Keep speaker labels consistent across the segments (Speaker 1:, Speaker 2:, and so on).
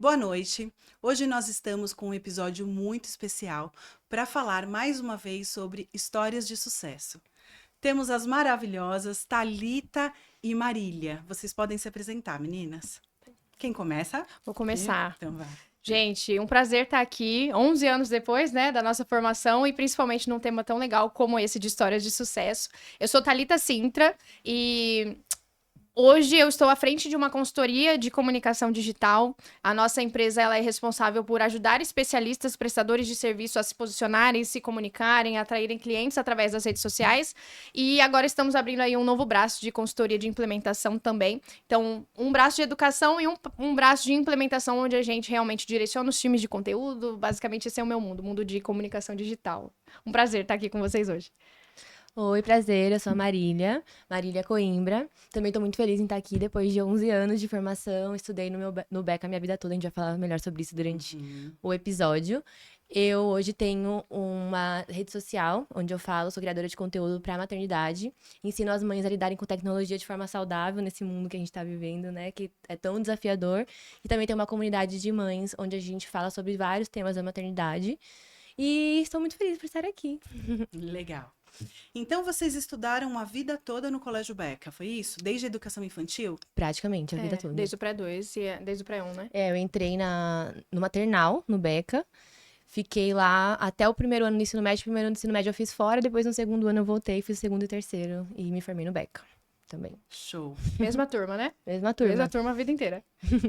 Speaker 1: Boa noite. Hoje nós estamos com um episódio muito especial para falar mais uma vez sobre histórias de sucesso. Temos as maravilhosas Thalita e Marília. Vocês podem se apresentar, meninas. Quem começa?
Speaker 2: Vou começar.
Speaker 1: Então vai.
Speaker 2: Gente, um prazer estar aqui, 11 anos depois, né, da nossa formação e principalmente num tema tão legal como esse de histórias de sucesso. Eu sou Thalita Sintra e hoje eu estou à frente de uma consultoria de comunicação digital. A nossa empresa ela é responsável por ajudar especialistas, prestadores de serviço a se posicionarem, se comunicarem, atraírem clientes através das redes sociais. E agora estamos abrindo aí um novo braço de consultoria de implementação também. Então, um braço de educação e um braço de implementação onde a gente realmente direciona os times de conteúdo. Basicamente, esse é o meu mundo, o mundo de comunicação digital. Um prazer estar aqui com vocês hoje.
Speaker 3: Oi, prazer, eu sou a Marília Coimbra. Também tô muito feliz em estar aqui depois de 11 anos de formação. Estudei no Beca a minha vida toda, a gente vai falar melhor sobre isso durante o episódio. Eu hoje tenho uma rede social, onde eu falo, sou criadora de conteúdo para maternidade. Ensino as mães a lidarem com tecnologia de forma saudável nesse mundo que a gente tá vivendo, né? Que é tão desafiador. E também tem uma comunidade de mães, onde a gente fala sobre vários temas da maternidade. E estou muito feliz por estar aqui.
Speaker 1: Legal. Então vocês estudaram a vida toda no Colégio Beca, foi isso? Desde a educação infantil?
Speaker 3: Praticamente, a vida toda.
Speaker 2: Desde o pré-2 e desde o pré-1, né?
Speaker 3: Eu entrei no maternal, no Beca. Fiquei lá até o primeiro ano do ensino médio. O primeiro ano do ensino médio eu fiz fora, depois no segundo ano eu voltei, fiz o segundo e terceiro. E me formei no Beca também.
Speaker 1: Show.
Speaker 2: Mesma turma, né?
Speaker 3: Mesma turma.
Speaker 2: Mesma turma a vida inteira.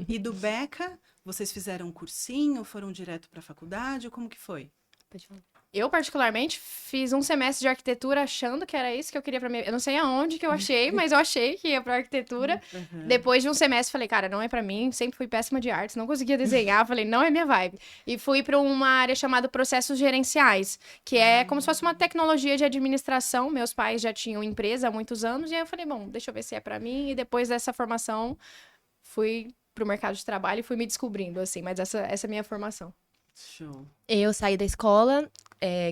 Speaker 1: E do Beca, vocês fizeram um cursinho, foram direto para a faculdade? Como que foi?
Speaker 3: Pode falar.
Speaker 2: Eu, particularmente, fiz um semestre de arquitetura achando que era isso que eu queria pra mim. Eu não sei aonde que eu achei, mas eu achei que ia pra arquitetura. Depois de um semestre, falei, cara, não é pra mim. Sempre fui péssima de artes, não conseguia desenhar. Falei, não é minha vibe. E fui pra uma área chamada processos gerenciais, que é como se fosse uma tecnologia de administração. Meus pais já tinham empresa há muitos anos. E aí eu falei, bom, deixa eu ver se é pra mim. E depois dessa formação, fui pro mercado de trabalho e fui me descobrindo, assim. Mas essa é a minha formação.
Speaker 1: Show.
Speaker 3: Eu saí da escola,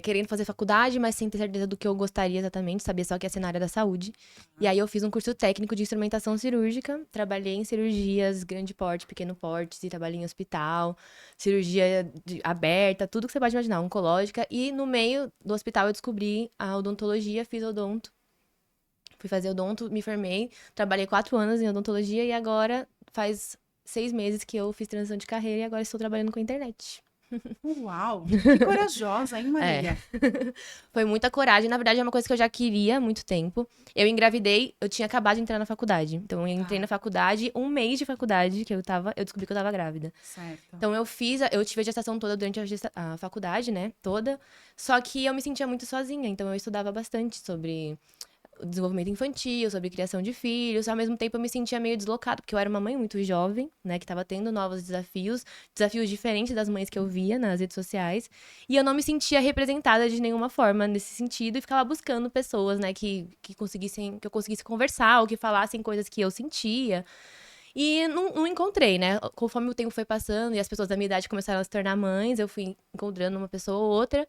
Speaker 3: querendo fazer faculdade, mas sem ter certeza do que eu gostaria exatamente, sabia só que ia ser na área da saúde. E aí eu fiz um curso técnico de instrumentação cirúrgica, trabalhei em cirurgias grande porte, pequeno porte, e trabalhei em hospital, cirurgia aberta, tudo que você pode imaginar, oncológica. E no meio do hospital eu descobri a odontologia, fiz odonto. Fui fazer odonto, me formei, trabalhei 4 anos em odontologia e agora faz 6 meses que eu fiz transição de carreira e agora estou trabalhando com a internet.
Speaker 1: Uau, que corajosa, hein, Marília?
Speaker 3: Foi muita coragem. Na verdade, é uma coisa que eu já queria há muito tempo. Eu engravidei, eu tinha acabado de entrar na faculdade. Então, eu entrei na faculdade, um mês de faculdade eu descobri que eu tava grávida.
Speaker 1: Certo.
Speaker 3: Então, eu tive a gestação toda durante a faculdade, né, toda. Só que eu me sentia muito sozinha, então eu estudava bastante sobre o desenvolvimento infantil, sobre criação de filhos. Ao mesmo tempo, eu me sentia meio deslocada, porque eu era uma mãe muito jovem, né, que estava tendo novos desafios diferentes das mães que eu via nas redes sociais. E eu não me sentia representada de nenhuma forma nesse sentido e ficava buscando pessoas, né, que eu conseguisse conversar ou que falassem coisas que eu sentia. E não encontrei, né? Conforme o tempo foi passando e as pessoas da minha idade começaram a se tornar mães, eu fui encontrando uma pessoa ou outra.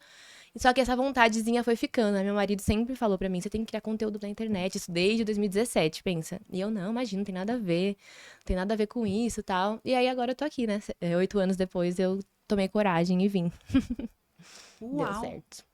Speaker 3: Só que essa vontadezinha foi ficando, né? Meu marido sempre falou pra mim, você tem que criar conteúdo na internet, isso desde 2017, pensa. E eu, não, imagina, não tem nada a ver, não tem nada a ver com isso e tal. E aí agora eu tô aqui, né? 8 anos depois eu tomei coragem e vim.
Speaker 1: Uau.
Speaker 3: Deu certo.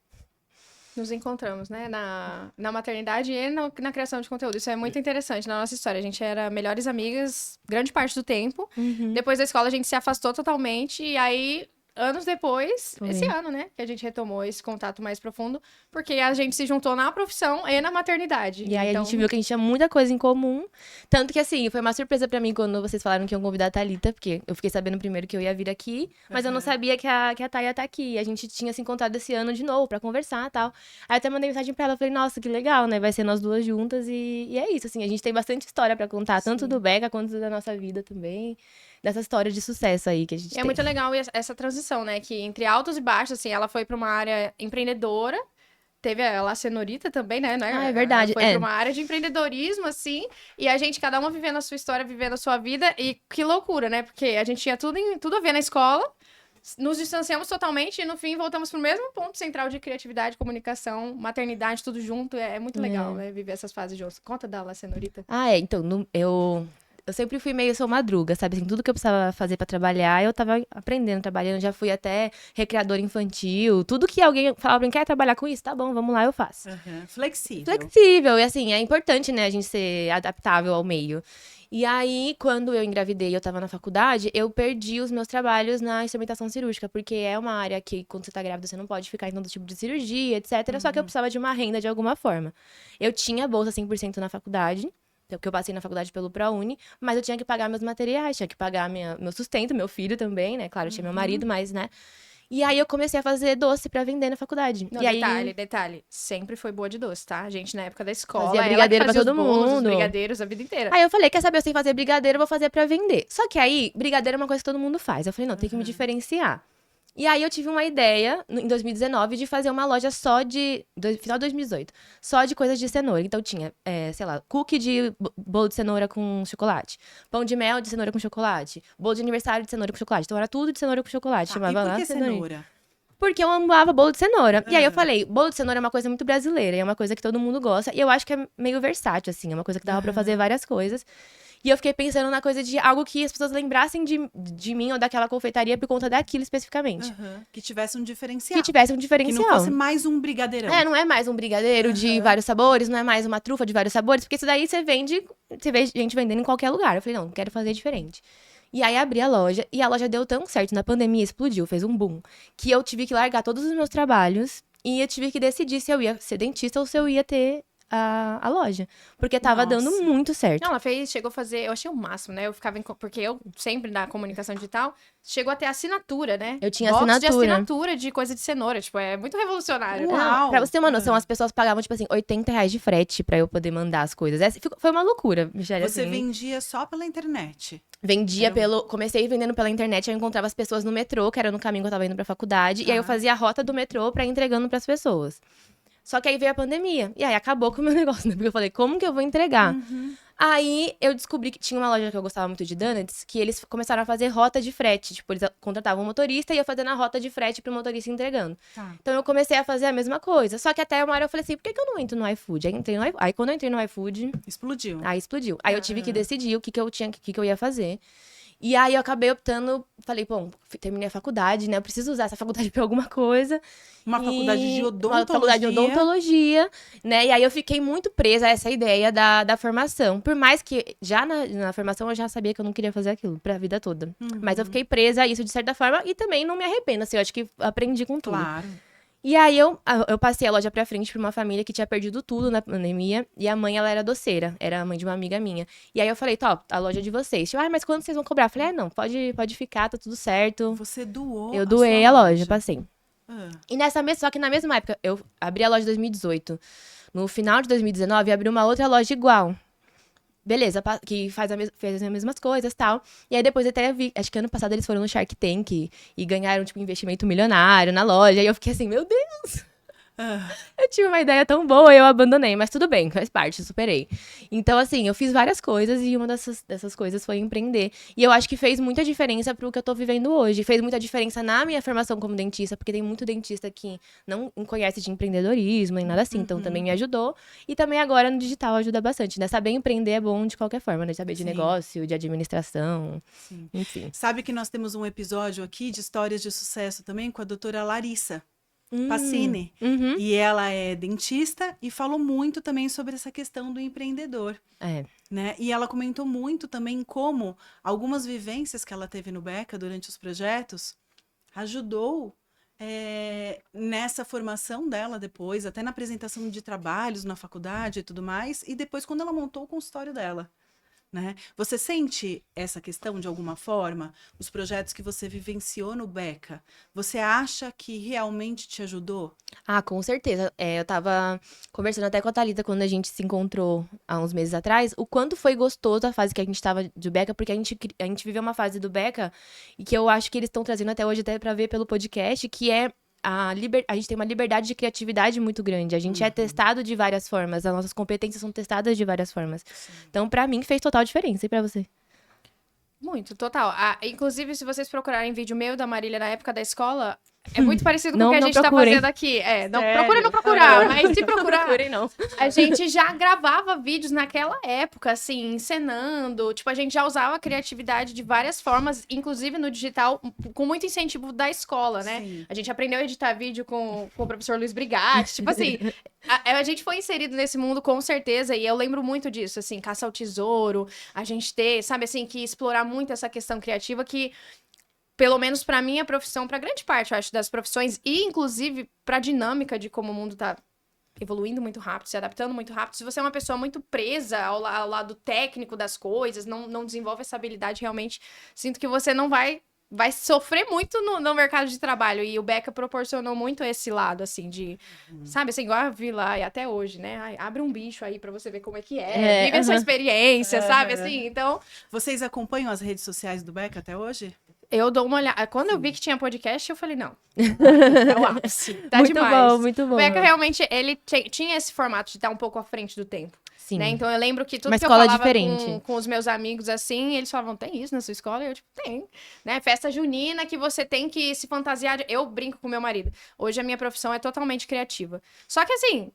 Speaker 2: Nos encontramos, né? Na maternidade e na criação de conteúdo. Isso é muito interessante na nossa história. A gente era melhores amigas grande parte do tempo. Depois da escola a gente se afastou totalmente. E aí, anos depois, esse ano, né? Que a gente retomou esse contato mais profundo. Porque a gente se juntou na profissão e na maternidade.
Speaker 3: E aí a gente viu que a gente tinha muita coisa em comum. Tanto que, assim, foi uma surpresa pra mim quando vocês falaram que iam convidar a Thalita. Porque eu fiquei sabendo primeiro que eu ia vir aqui. Mas eu não sabia que a Thay ia estar aqui. A gente tinha se encontrado esse ano de novo pra conversar e tal. Aí eu até mandei mensagem pra ela. Falei, nossa, que legal, né? Vai ser nós duas juntas. E é isso, assim. A gente tem bastante história pra contar. Tanto do Beca quanto da nossa vida também. Dessa história de sucesso aí que a gente tem.
Speaker 2: É muito legal essa transição, né? Que entre altos e baixos, assim, ela foi pra uma área empreendedora. Teve a Cenorita também, né?
Speaker 3: Ah, é verdade.
Speaker 2: Foi pra uma área de empreendedorismo, assim. E a gente, cada uma vivendo a sua história, vivendo a sua vida. E que loucura, né? Porque a gente tinha tudo a ver na escola. Nos distanciamos totalmente e, no fim, voltamos pro mesmo ponto central de criatividade, comunicação, maternidade, tudo junto. É muito legal, né? Viver essas fases juntas. Conta da La Cenorita.
Speaker 3: Então, eu sempre fui meio sou madruga, sabe? Assim, tudo que eu precisava fazer pra trabalhar, eu tava aprendendo, trabalhando. Já fui até recreadora infantil. Tudo que alguém falava pra mim, quer trabalhar com isso? Tá bom, vamos lá, eu faço.
Speaker 1: Flexível.
Speaker 3: Flexível. E assim, é importante, né, a gente ser adaptável ao meio. E aí, quando eu engravidei e eu tava na faculdade, eu perdi os meus trabalhos na instrumentação cirúrgica, porque é uma área que, quando você tá grávida, você não pode ficar em todo tipo de cirurgia, etc. Só que eu precisava de uma renda de alguma forma. Eu tinha bolsa 100% na faculdade, porque eu passei na faculdade pelo ProUni, mas eu tinha que pagar meus materiais, tinha que pagar meu sustento, meu filho também, né? Claro, eu tinha meu marido, mas, né? E aí eu comecei a fazer doce pra vender na faculdade.
Speaker 2: Não,
Speaker 3: e aí
Speaker 2: detalhe. Sempre foi boa de doce, tá? A gente, na época da escola,
Speaker 3: Fazia
Speaker 2: ela que
Speaker 3: brigadeiro pra
Speaker 2: fazia
Speaker 3: todo
Speaker 2: os bolos, os
Speaker 3: mundo.
Speaker 2: brigadeiros a vida inteira.
Speaker 3: Aí eu falei, quer saber, eu sei fazer brigadeiro, eu vou fazer pra vender. Só que aí, brigadeiro é uma coisa que todo mundo faz. Eu falei, não, tem que me diferenciar. E aí eu tive uma ideia, em 2019, de fazer uma loja só final de 2018, só de coisas de cenoura. Então tinha, sei lá, cookie de bolo de cenoura com chocolate, pão de mel de cenoura com chocolate, bolo de aniversário de cenoura com chocolate. Então era tudo de cenoura com chocolate.
Speaker 1: E
Speaker 3: Chamava
Speaker 1: por
Speaker 3: lá
Speaker 1: que
Speaker 3: cenourinha.
Speaker 1: cenoura?
Speaker 3: Porque eu amava bolo de cenoura. E aí eu falei, bolo de cenoura é uma coisa muito brasileira, é uma coisa que todo mundo gosta. E eu acho que é meio versátil, assim, é uma coisa que dava pra fazer várias coisas. E eu fiquei pensando na coisa de algo que as pessoas lembrassem de mim ou daquela confeitaria por conta daquilo especificamente.
Speaker 1: Que tivesse um diferencial.
Speaker 3: Que tivesse um
Speaker 1: Que
Speaker 3: diferencial.
Speaker 1: não fosse mais um brigadeirão.
Speaker 3: Não é mais um brigadeiro de vários sabores, não é mais uma trufa de vários sabores, porque isso daí você vê gente vendendo em qualquer lugar. Eu falei, não, quero fazer diferente. E aí abri a loja, e a loja deu tão certo, na pandemia explodiu, fez um boom, que eu tive que largar todos os meus trabalhos e eu tive que decidir se eu ia ser dentista ou se eu ia ter a loja. Porque tava dando
Speaker 1: Nossa.
Speaker 3: muito certo.
Speaker 2: Não, ela chegou a fazer, eu achei o máximo, né? Eu ficava porque eu sempre na comunicação digital, chegou a ter assinatura, né?
Speaker 3: Eu tinha
Speaker 2: Box de
Speaker 3: assinatura.
Speaker 2: assinatura de coisa de cenoura, tipo, é muito revolucionário.
Speaker 1: Uau.
Speaker 3: Não, pra você ter uma noção, as pessoas pagavam, tipo assim, R$80 de frete pra eu poder mandar as coisas. Foi uma loucura, Michelle,
Speaker 1: Você
Speaker 3: assim.
Speaker 1: vendia só pela internet.
Speaker 3: Vendia comecei vendendo pela internet, eu encontrava as pessoas no metrô, que era no caminho que eu tava indo pra faculdade, e aí eu fazia a rota do metrô pra ir entregando pras pessoas. Só que aí veio a pandemia, e aí acabou com o meu negócio, né? Porque eu falei, como que eu vou entregar? Aí eu descobri que tinha uma loja que eu gostava muito de donuts, que eles começaram a fazer rota de frete. Tipo, eles contratavam um motorista e ia fazendo a rota de frete pro motorista entregando. Então eu comecei a fazer a mesma coisa. Só que até uma hora eu falei assim, por que eu não entro no iFood? Aí quando eu entrei no iFood,
Speaker 1: Explodiu.
Speaker 3: aí explodiu. Aí eu tive que decidir o que eu ia fazer. E aí eu acabei optando, falei, bom, terminei a faculdade, né? Eu preciso usar essa faculdade pra alguma coisa.
Speaker 1: Uma faculdade de odontologia.
Speaker 3: Uma faculdade de odontologia, né? E aí eu fiquei muito presa a essa ideia da formação. Por mais que já na formação eu já sabia que eu não queria fazer aquilo pra vida toda. Mas eu fiquei presa a isso de certa forma e também não me arrependo, assim, eu acho que aprendi com tudo.
Speaker 1: Claro.
Speaker 3: E aí eu passei a loja pra frente pra uma família que tinha perdido tudo na pandemia. E a mãe, ela era doceira. Era a mãe de uma amiga minha. E aí eu falei, top, a loja é de vocês. Tipo, mas quando vocês vão cobrar? Eu falei, não, pode ficar, tá tudo certo.
Speaker 1: Você doou
Speaker 3: Eu doei a
Speaker 1: sua
Speaker 3: loja, passei.
Speaker 1: Ah.
Speaker 3: E só que na mesma época, eu abri a loja em 2018. No final de 2019, abri uma outra loja igual. Beleza, que fez as mesmas coisas e tal. E aí depois eu até vi, acho que ano passado eles foram no Shark Tank e ganharam, tipo, investimento milionário na loja. E eu fiquei assim, meu Deus! Eu tive uma ideia tão boa e eu abandonei, mas tudo bem, faz parte, superei. Então, assim, eu fiz várias coisas e uma dessas coisas foi empreender. E eu acho que fez muita diferença pro que eu tô vivendo hoje. Fez muita diferença na minha formação como dentista, porque tem muito dentista que não conhece de empreendedorismo nem nada assim, então também me ajudou. E também agora no digital ajuda bastante, né? Saber empreender é bom de qualquer forma, né? Saber de negócio, de administração, enfim.
Speaker 1: Sabe que nós temos um episódio aqui de histórias de sucesso também com a doutora Larissa Pacini. E ela é dentista e falou muito também sobre essa questão do empreendedor. Né? E ela comentou muito também como algumas vivências que ela teve no Beca durante os projetos ajudou nessa formação dela depois, até na apresentação de trabalhos na faculdade e tudo mais, e depois quando ela montou o consultório dela. Né? Você sente essa questão de alguma forma? Os projetos que você vivenciou no Beca, você acha que realmente te ajudou?
Speaker 3: Ah, com certeza. Eu tava conversando até com a Thalita quando a gente se encontrou há uns meses atrás, o quanto foi gostoso a fase que a gente tava de Beca, porque a gente viveu uma fase do Beca e que eu acho que eles estão trazendo até hoje, até pra ver pelo podcast, que é a gente tem uma liberdade de criatividade muito grande. A gente é testado de várias formas. As nossas competências são testadas de várias formas. Então, pra mim, fez total diferença. E pra você?
Speaker 2: Muito, total. Inclusive, se vocês procurarem vídeo meu da Marília na época da escola, É muito parecido com
Speaker 3: Não,
Speaker 2: o que a
Speaker 3: não
Speaker 2: gente tá
Speaker 3: procurem.
Speaker 2: fazendo aqui. Não,
Speaker 1: Sério?
Speaker 2: procura não procurar, mas se procurar,
Speaker 3: Procurem, não.
Speaker 2: a gente já gravava vídeos naquela época, assim, encenando. Tipo, a gente já usava a criatividade de várias formas, inclusive no digital, com muito incentivo da escola, né?
Speaker 1: Sim.
Speaker 2: A gente aprendeu a editar vídeo com o professor Luiz Brigatti. Tipo assim, a gente foi inserido nesse mundo com certeza, e eu lembro muito disso, assim, caça ao tesouro, a gente ter, sabe, assim, que explorar muito essa questão criativa que, pelo menos pra minha profissão, pra grande parte, eu acho, das profissões, e inclusive pra dinâmica de como o mundo tá evoluindo muito rápido, se adaptando muito rápido. Se você é uma pessoa muito presa ao lado técnico das coisas, não desenvolve essa habilidade, realmente sinto que você não vai sofrer muito no mercado de trabalho. E o Beca proporcionou muito esse lado, assim, de... Sabe, assim, igual eu vi lá, e até hoje, né? Ai, abre um bicho aí pra você ver como é que é. Vive essa experiência, sabe? Assim, então...
Speaker 1: Vocês acompanham as redes sociais do Beca até hoje?
Speaker 2: Eu dou uma olhada. Quando eu vi que tinha podcast, eu falei, não. É o ápice. Tá
Speaker 3: Muito
Speaker 2: demais.
Speaker 3: bom, muito bom.
Speaker 2: O Beca, realmente, ele tinha esse formato de estar um pouco à frente do tempo.
Speaker 3: Sim.
Speaker 2: Né? Então, eu lembro que tudo
Speaker 3: Uma
Speaker 2: que eu
Speaker 3: escola
Speaker 2: falava
Speaker 3: diferente.
Speaker 2: com os meus amigos, assim, eles falavam, tem isso na sua escola? E eu, tipo, tem. Né? Festa junina que você tem que se fantasiar. Eu brinco com meu marido. Hoje, a minha profissão é totalmente criativa. Só que, assim...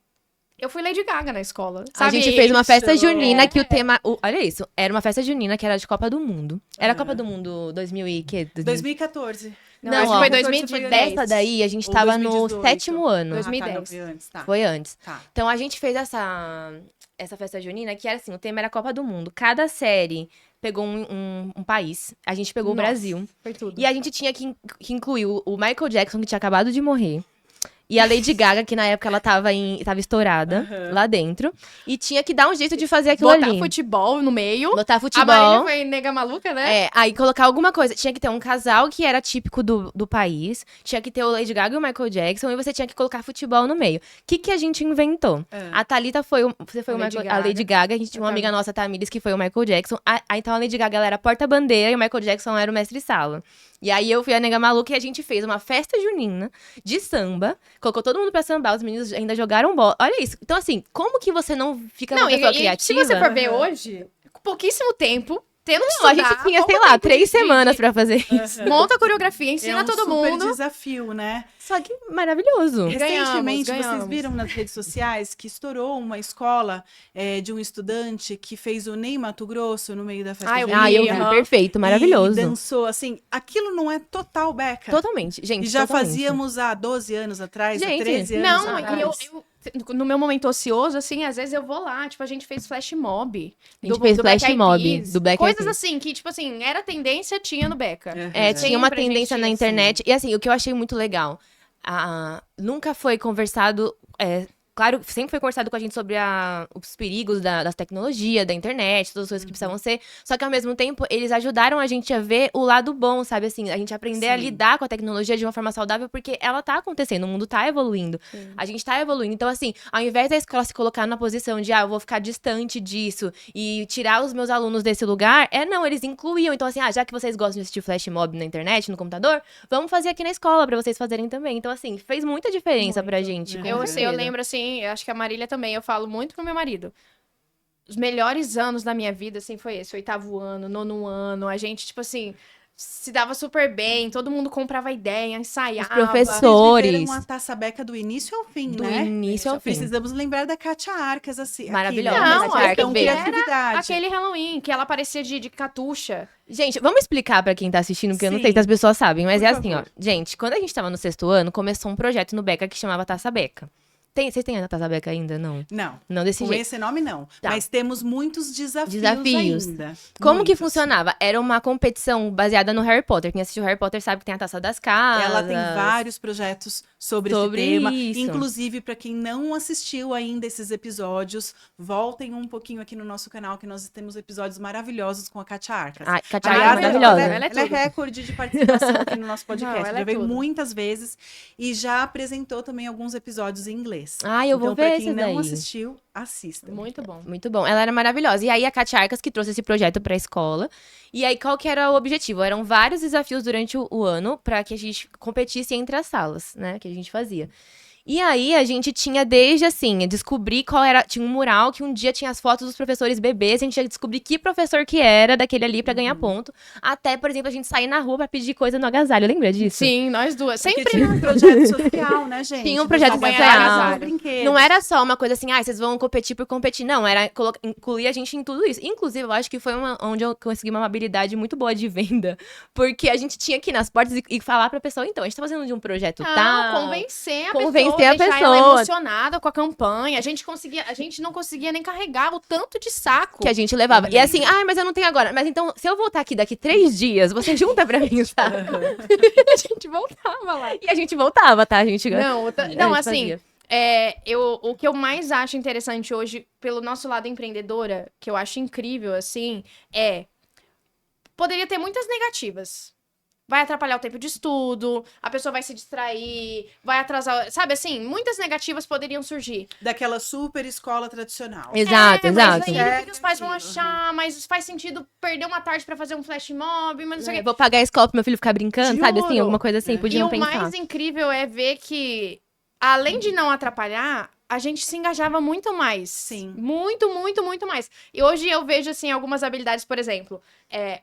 Speaker 2: Eu fui Lady Gaga na escola, sabe?
Speaker 3: A gente fez uma festa
Speaker 1: Isso.
Speaker 3: junina que o tema... olha isso, era uma festa junina que era de Copa do Mundo. Era a Copa do Mundo 2000 e quê?
Speaker 1: 2014.
Speaker 2: Não,
Speaker 3: Não,
Speaker 2: acho
Speaker 3: ó,
Speaker 2: que foi
Speaker 1: 2010.
Speaker 2: 2010.
Speaker 3: Essa daí, a gente
Speaker 1: Ou
Speaker 3: tava no
Speaker 1: 2018.
Speaker 3: 7º ano.
Speaker 2: 2010.
Speaker 1: Ah, tá, não, foi antes, tá.
Speaker 3: Foi antes.
Speaker 1: Tá.
Speaker 3: Então, a gente fez essa festa junina que era assim, o tema era Copa do Mundo. Cada série pegou um país. A gente pegou
Speaker 2: Nossa.
Speaker 3: o Brasil.
Speaker 2: Foi tudo.
Speaker 3: E a gente tinha que incluir o Michael Jackson, que tinha acabado de morrer. E a Lady Gaga, que na época ela tava estourada lá dentro. E tinha que dar um jeito de fazer aquilo
Speaker 2: Botar
Speaker 3: ali.
Speaker 2: futebol no meio.
Speaker 3: Botar
Speaker 2: A
Speaker 3: futebol.
Speaker 2: Marília foi nega maluca, né?
Speaker 3: Aí colocar alguma coisa. Tinha que ter um casal que era típico do país. Tinha que ter o Lady Gaga e o Michael Jackson. E você tinha que colocar futebol no meio. O que a gente inventou? A Thalita você foi a Lady Gaga. A gente tinha uma amiga nossa, Tamires, que foi o Michael Jackson. Então a Lady Gaga ela era porta-bandeira e o Michael Jackson era o mestre-sala. E aí eu fui a nega maluca e a gente fez uma festa junina de samba. Colocou todo mundo pra sambar, os meninos ainda jogaram bola. Olha isso. Então, assim, como que você não fica uma pessoa criativa?
Speaker 2: se você for ver hoje, com pouquíssimo tempo, tendo que
Speaker 3: Não, a
Speaker 2: estudar,
Speaker 3: gente tinha, sei
Speaker 2: pouco
Speaker 3: lá,
Speaker 2: tempo
Speaker 3: 3
Speaker 2: de
Speaker 3: semanas pra fazer isso.
Speaker 2: monta a coreografia, ensina
Speaker 1: É um
Speaker 2: todo
Speaker 1: super
Speaker 2: mundo.
Speaker 1: desafio, né?
Speaker 3: Só que maravilhoso.
Speaker 1: Recentemente, vocês
Speaker 2: ganhamos.
Speaker 1: viram nas redes sociais que estourou uma escola de um estudante que fez o Ney Mato Grosso no meio da festa
Speaker 2: Ah, eu vi.
Speaker 1: junina.
Speaker 3: Eu vi,
Speaker 2: Aham.
Speaker 3: perfeito, maravilhoso.
Speaker 1: E dançou, assim, aquilo não é total Beca.
Speaker 3: Totalmente, gente.
Speaker 1: E já
Speaker 3: totalmente.
Speaker 1: fazíamos há 12 anos atrás, há
Speaker 3: Gente,
Speaker 1: 13 anos
Speaker 2: Não,
Speaker 1: atrás.
Speaker 2: e eu, no meu momento ocioso, assim, às vezes eu vou lá, tipo, a gente fez flash mob.
Speaker 3: A gente fez
Speaker 2: Black
Speaker 3: flash
Speaker 2: Eyed
Speaker 3: mob,
Speaker 2: Peas,
Speaker 3: do Black Eyed
Speaker 2: Coisas
Speaker 3: Peas.
Speaker 2: assim, que, tipo assim, era tendência, tinha no Beca.
Speaker 3: Tinha uma
Speaker 2: Sempre a
Speaker 3: tendência
Speaker 2: gente
Speaker 3: na
Speaker 2: tinha,
Speaker 3: internet. E assim, o que eu achei muito legal, nunca foi conversado. Claro, sempre foi conversado com a gente sobre os perigos das tecnologias, da internet, todas as coisas que precisavam ser. Só que ao mesmo tempo, eles ajudaram a gente a ver o lado bom, sabe? Assim, a gente aprender a
Speaker 1: Sim.
Speaker 3: lidar com a tecnologia de uma forma saudável, porque ela tá acontecendo, o mundo tá evoluindo. A gente tá evoluindo. Então, assim, ao invés da escola se colocar na posição de, eu vou ficar distante disso e tirar os meus alunos desse lugar, não, eles incluíam. Então, assim, já que vocês gostam de assistir flash mob na internet, no computador, vamos fazer aqui na escola pra vocês fazerem também. Então, assim, fez muita diferença pra gente. com
Speaker 2: Eu
Speaker 3: certeza.
Speaker 2: lembro, assim, eu acho que a Marília também, eu falo muito pro meu marido. Os melhores anos da minha vida, assim, foi esse, 8º ano, 9º ano, a gente, tipo assim, se dava super bem, todo mundo comprava ideia, ensaiava.
Speaker 3: Os professores.
Speaker 1: Vocês viveram a Taça Beca do início ao fim,
Speaker 3: Do
Speaker 1: né?
Speaker 3: início ao fim.
Speaker 1: Precisamos lembrar da Kátia Arcas, assim.
Speaker 3: Maravilhosa,
Speaker 1: aqui, né?
Speaker 2: Não,
Speaker 3: Kátia
Speaker 2: a
Speaker 3: Arcas
Speaker 1: Então,
Speaker 3: veio.
Speaker 1: criatividade.
Speaker 2: Aquele Halloween, que ela parecia de catuxa.
Speaker 3: Gente, vamos explicar pra quem tá assistindo, porque eu não sei
Speaker 1: Sim.
Speaker 3: se as pessoas sabem, mas
Speaker 1: Por
Speaker 3: é assim, ó.
Speaker 1: favor.
Speaker 3: Gente, quando a gente tava no 6º ano, começou um projeto no Beca que chamava Taça Beca. Vocês têm a Taça Beca ainda? Não.
Speaker 1: Não.
Speaker 3: Não desse
Speaker 1: Com
Speaker 3: jeito.
Speaker 1: esse nome, não.
Speaker 3: Tá.
Speaker 1: Mas temos muitos desafios ainda.
Speaker 3: Como que
Speaker 1: Muitos.
Speaker 3: funcionava? Era uma competição baseada no Harry Potter. Quem assistiu Harry Potter sabe que tem a Taça das Casas.
Speaker 1: Ela tem vários projetos sobre esse
Speaker 3: Sobre
Speaker 1: tema.
Speaker 3: isso.
Speaker 1: Inclusive, para quem não assistiu ainda esses episódios, voltem um pouquinho aqui no nosso canal, que nós temos episódios maravilhosos com a Kátia Arcas.
Speaker 3: Kátia
Speaker 1: Aliás,
Speaker 3: Arcas é maravilhosa.
Speaker 2: ela é
Speaker 1: Ela é
Speaker 2: tudo.
Speaker 1: recorde de participação aqui no nosso podcast.
Speaker 2: Não, ela
Speaker 1: Já
Speaker 2: é
Speaker 1: veio
Speaker 2: tudo.
Speaker 1: muitas vezes e já apresentou também alguns episódios em inglês.
Speaker 3: Eu vou
Speaker 1: Então,
Speaker 3: ver
Speaker 1: para quem
Speaker 3: esses
Speaker 1: não
Speaker 3: daí.
Speaker 1: assistiu, assista.
Speaker 2: Muito bom.
Speaker 3: Muito bom. Ela era maravilhosa. E aí, a Kátia Arcas que trouxe esse projeto pra escola. E aí, qual que era o objetivo? Eram vários desafios durante o ano pra que a gente competisse entre as salas, né? Que a gente fazia. E aí a gente tinha desde assim, descobrir qual era. Tinha um mural que um dia tinha as fotos dos professores bebês, a gente ia descobrir que professor que era daquele ali pra ganhar ponto. Até, por exemplo, a gente sair na rua pra pedir coisa no agasalho. Lembra disso?
Speaker 2: Sim, nós duas.
Speaker 1: Porque
Speaker 2: Sempre.
Speaker 1: tinha um projeto social, né, gente?
Speaker 3: Tinha um projeto
Speaker 1: Dos
Speaker 3: social.
Speaker 1: agasalhos, brinquedos.
Speaker 3: Não era só uma coisa assim, vocês vão competir por competir. Não, era incluir a gente em tudo isso. Inclusive, eu acho que foi onde eu consegui uma habilidade muito boa de venda. Porque a gente tinha que ir nas portas e falar pra pessoa, então, a gente tá fazendo de um projeto tal.
Speaker 2: Convencer a
Speaker 3: Convencer
Speaker 2: pessoa,
Speaker 3: a
Speaker 2: deixar ela
Speaker 3: pessoa.
Speaker 2: emocionada com a campanha. A gente não conseguia nem carregar o tanto de saco.
Speaker 3: Que a gente levava. E assim, mas eu não tenho agora. Mas então, se eu voltar aqui daqui 3 dias, você junta pra mim, sabe?
Speaker 2: A gente voltava lá.
Speaker 3: E a gente voltava, tá? A gente
Speaker 2: Não,
Speaker 3: a gente
Speaker 2: assim,
Speaker 3: fazia.
Speaker 2: o que eu mais acho interessante hoje, pelo nosso lado empreendedora, que eu acho incrível, assim, poderia ter muitas negativas. Vai atrapalhar o tempo de estudo, a pessoa vai se distrair, vai atrasar, sabe assim, muitas negativas poderiam surgir.
Speaker 1: Daquela super escola tradicional.
Speaker 3: Exato,
Speaker 2: Mas
Speaker 3: exato.
Speaker 2: aí, o que os pais vão achar? Mas faz sentido perder uma tarde pra fazer um flash mob, mas não sei o quê.
Speaker 3: Vou pagar a escola pro meu filho ficar brincando, sabe? Assim,
Speaker 2: Juro.
Speaker 3: alguma coisa assim,
Speaker 2: E
Speaker 3: podiam
Speaker 2: o
Speaker 3: pensar.
Speaker 2: mais incrível é ver que, além de não atrapalhar, a gente se engajava muito mais.
Speaker 1: Sim.
Speaker 2: Muito, muito, muito mais. E hoje eu vejo, assim, algumas habilidades, por exemplo.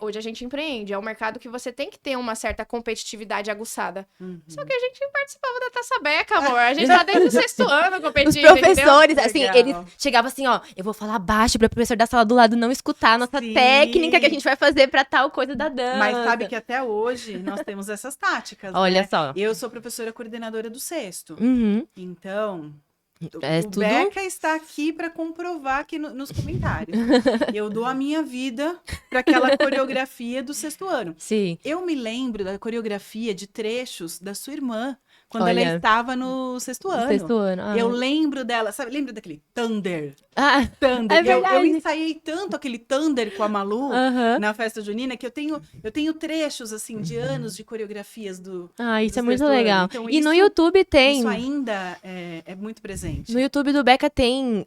Speaker 2: Hoje a gente empreende. É um mercado que você tem que ter uma certa competitividade aguçada. Só que a gente participava da Taça Beca, amor. A gente tá desde o 6º ano
Speaker 3: Os
Speaker 2: competindo,
Speaker 3: professores,
Speaker 2: entendeu?
Speaker 3: assim,
Speaker 1: Legal.
Speaker 3: eles chegavam assim, ó, eu vou falar baixo pra professor da sala do lado não escutar a nossa
Speaker 1: Sim.
Speaker 3: técnica que a gente vai fazer pra tal coisa da dança.
Speaker 1: Mas sabe que até hoje nós temos essas táticas,
Speaker 3: Olha
Speaker 1: né?
Speaker 3: só.
Speaker 1: Eu sou professora coordenadora do 6º.
Speaker 3: Uhum.
Speaker 1: Então,
Speaker 3: É
Speaker 1: o
Speaker 3: tudo-
Speaker 1: Beca está aqui para comprovar aqui nos comentários. Eu dou a minha vida para aquela coreografia do 6º ano.
Speaker 3: Sim.
Speaker 1: Eu me lembro da coreografia de trechos da sua irmã, quando
Speaker 3: Olha.
Speaker 1: ela estava no 6º ano.
Speaker 3: 6º ano. Ah.
Speaker 1: Eu lembro dela, sabe? Lembra daquele Thunder?
Speaker 3: Ah,
Speaker 1: Thunder.
Speaker 3: É
Speaker 1: Eu
Speaker 3: verdade.
Speaker 1: ensaiei tanto aquele Thunder com a Malu
Speaker 3: aham.
Speaker 1: na festa junina que eu tenho trechos assim de anos de coreografias do
Speaker 3: Isso é
Speaker 1: do
Speaker 3: muito
Speaker 1: 6º ano.
Speaker 3: legal.
Speaker 1: Então,
Speaker 3: E no
Speaker 1: isso-
Speaker 3: YouTube tem.
Speaker 1: Isso ainda é muito presente.
Speaker 3: No YouTube do Beca tem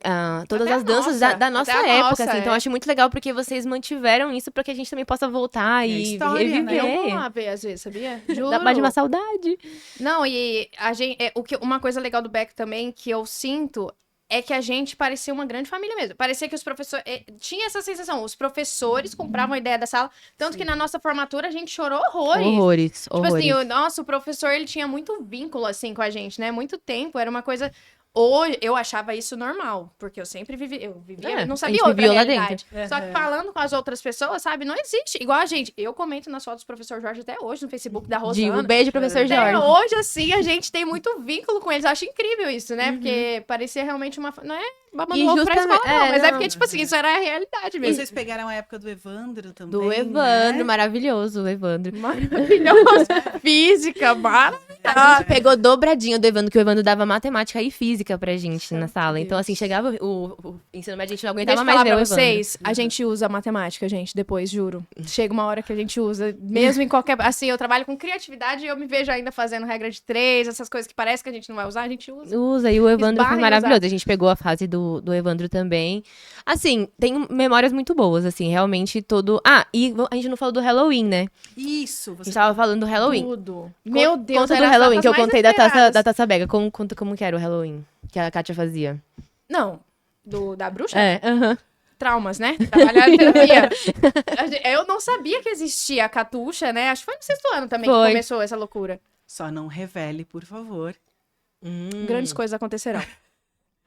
Speaker 3: todas
Speaker 2: Até
Speaker 3: as
Speaker 2: a
Speaker 3: danças
Speaker 2: nossa,
Speaker 3: da nossa
Speaker 2: até a
Speaker 3: época,
Speaker 2: nossa,
Speaker 3: assim. Então eu acho muito legal porque vocês mantiveram isso pra que a gente também possa voltar e
Speaker 1: história, né?
Speaker 2: Eu
Speaker 3: reviver.
Speaker 2: vou lá ver, às vezes, sabia? Juro.
Speaker 3: Dá mais de uma saudade.
Speaker 2: Não, e a gente, uma coisa legal do Beck também que eu sinto é que a gente parecia uma grande família mesmo. Parecia que os professores... tinha essa sensação. Os professores compravam a ideia da sala. Tanto que na nossa formatura a gente chorou horrores.
Speaker 3: Horrores,
Speaker 2: Tipo
Speaker 3: horrores.
Speaker 2: assim, o professor, ele tinha muito vínculo, assim, com a gente, né? Muito tempo. Era uma coisa... Hoje, eu achava isso normal. Porque eu sempre vivia... Eu vivia... não
Speaker 3: a
Speaker 2: sabia
Speaker 3: gente
Speaker 2: outra
Speaker 3: viveu lá
Speaker 2: realidade.
Speaker 1: dentro.
Speaker 2: Só que falando com as outras pessoas, sabe? Não existe. Igual a gente. Eu comento nas fotos do professor Jorge até hoje, no Facebook da Rosana.
Speaker 3: Digo, beijo, professor
Speaker 2: Até
Speaker 3: Jorge.
Speaker 2: hoje, assim, a gente tem muito vínculo com eles. Eu acho incrível isso, né? Porque parecia realmente uma... Não é babando
Speaker 3: E
Speaker 2: ovo pra escola,
Speaker 3: justamente-
Speaker 2: não. Mas é
Speaker 3: não.
Speaker 2: porque, tipo assim, isso era a realidade mesmo.
Speaker 1: Vocês pegaram a época do Evandro também,
Speaker 3: Do Evandro,
Speaker 1: né?
Speaker 3: maravilhoso, o Evandro.
Speaker 2: Maravilhosa. Física, maravilhosa.
Speaker 3: Pegou dobradinha do Evandro, que o Evandro dava matemática e física pra gente na sala.
Speaker 2: Deus.
Speaker 3: Então, assim, chegava o ensino médio, a gente não
Speaker 2: Deixa
Speaker 3: aguentava
Speaker 2: eu
Speaker 3: mais
Speaker 2: falar
Speaker 3: ver
Speaker 2: pra
Speaker 3: o Evandro.
Speaker 2: vocês, a gente usa matemática, gente, depois, juro. Chega uma hora que a gente usa, mesmo em qualquer... Assim, eu trabalho com criatividade e eu me vejo ainda fazendo regra de 3, essas coisas que parece que a gente não vai usar, a gente usa.
Speaker 3: Usa, e o Evandro
Speaker 2: Esbarra
Speaker 3: foi
Speaker 2: em
Speaker 3: maravilhoso. A gente pegou a fase do Evandro também. Assim, tem memórias muito boas, assim, realmente todo... E a gente não falou do Halloween, né?
Speaker 1: Isso,
Speaker 3: A
Speaker 1: você
Speaker 3: gente tava falando do Halloween.
Speaker 2: Tudo. Meu Deus,
Speaker 3: Conta do
Speaker 2: era as
Speaker 3: Halloween,
Speaker 2: datas
Speaker 3: que eu
Speaker 2: mais
Speaker 3: contei
Speaker 2: esperadas.
Speaker 3: da Taça Bega. Conta como que era o Halloween que a Kátia fazia.
Speaker 2: Não, da bruxa?
Speaker 3: Aham.
Speaker 2: Traumas, né? Trabalhar em terapia. Eu não sabia que existia a catuxa, né? Acho que foi no 6º ano também
Speaker 3: Foi.
Speaker 2: que começou essa loucura.
Speaker 1: só não revele, por favor,
Speaker 2: Grandes coisas acontecerão.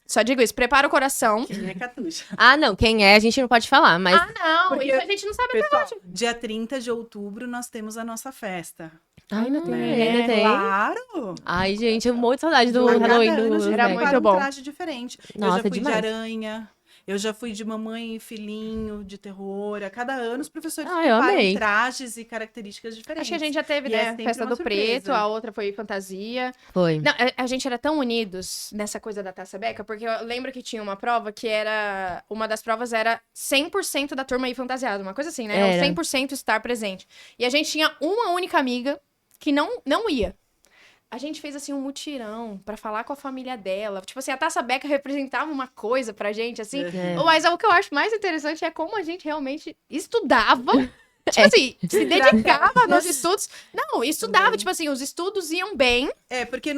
Speaker 2: Só digo isso, prepara o coração.
Speaker 1: quem é Catuxa.
Speaker 3: Não, quem é a gente não pode falar, mas...
Speaker 2: Não,
Speaker 1: Porque-
Speaker 2: isso a gente não sabe.
Speaker 1: Pessoal, dia 30 de outubro nós temos a nossa festa.
Speaker 2: Ainda tem.
Speaker 3: Ainda tem?
Speaker 1: Claro!
Speaker 3: Ai, gente, eu morro de saudade do
Speaker 1: A cada
Speaker 3: Halloween
Speaker 1: ano a gente
Speaker 3: do
Speaker 2: Era
Speaker 3: Beca.
Speaker 2: muito
Speaker 1: prepara
Speaker 2: bom.
Speaker 1: um traje diferente. Eu
Speaker 3: Nossa,
Speaker 1: já fui
Speaker 3: demais.
Speaker 1: de aranha, eu já fui de mamãe e filhinho, de terror. A cada ano os professores
Speaker 3: Eu
Speaker 1: preparam
Speaker 3: amei.
Speaker 1: trajes e características diferentes.
Speaker 2: Acho que a gente já teve,
Speaker 1: E é
Speaker 2: né?
Speaker 1: sempre
Speaker 2: Festa
Speaker 1: uma
Speaker 2: do
Speaker 1: surpresa.
Speaker 2: Preto, a outra foi fantasia.
Speaker 3: Foi.
Speaker 2: Não, a gente era tão unidos nessa coisa da Taça Beca, porque eu lembro que tinha uma prova que era... Uma das provas era 100% da turma ir fantasiada, uma coisa assim, né?
Speaker 3: Era.
Speaker 2: Ou 100% estar presente. E a gente tinha uma única amiga que não ia. A gente fez, assim, um mutirão pra falar com a família dela. Tipo assim, a Taça Beca representava uma coisa pra gente, assim.
Speaker 3: É.
Speaker 2: Mas o que eu acho mais interessante é como a gente realmente estudava. Tipo assim, se dedicava nos estudos. Não, estudava.
Speaker 1: Também.
Speaker 2: Tipo assim, os estudos iam bem.
Speaker 1: É, porque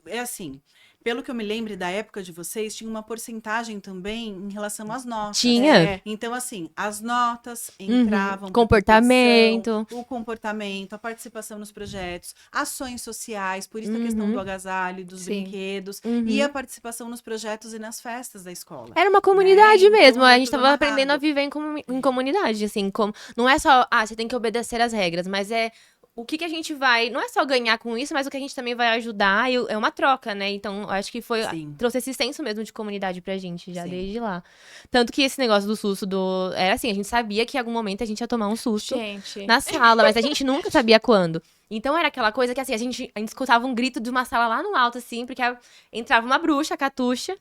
Speaker 1: é assim, Pelo que eu me lembro da época de vocês, tinha uma porcentagem também em relação às notas.
Speaker 3: Tinha.
Speaker 1: Então, assim, as notas entravam pra
Speaker 3: Comportamento.
Speaker 1: competição, o comportamento, a participação nos projetos, ações sociais, por isso a questão do agasalho, dos
Speaker 2: Sim.
Speaker 1: brinquedos, e a participação nos projetos e nas festas da escola.
Speaker 3: Era uma comunidade
Speaker 1: Então,
Speaker 3: mesmo.
Speaker 1: era
Speaker 3: A gente
Speaker 1: tudo
Speaker 3: tava aprendendo a
Speaker 1: amarrado.
Speaker 3: viver em comunidade, assim. Não é só, você tem que obedecer as regras, mas o que a gente vai. Não é só ganhar com isso, mas o que a gente também vai ajudar. É uma troca, né? Então, eu acho que
Speaker 1: Sim.
Speaker 3: trouxe esse senso mesmo de comunidade pra gente, já
Speaker 1: Sim.
Speaker 3: desde lá. Tanto que esse negócio do susto era assim, a gente sabia que em algum momento a gente ia tomar um susto
Speaker 2: Gente.
Speaker 3: na sala, mas a gente nunca sabia quando. Então era aquela coisa que assim, a gente escutava um grito de uma sala lá no alto, assim, porque entrava uma bruxa, a Catuxa,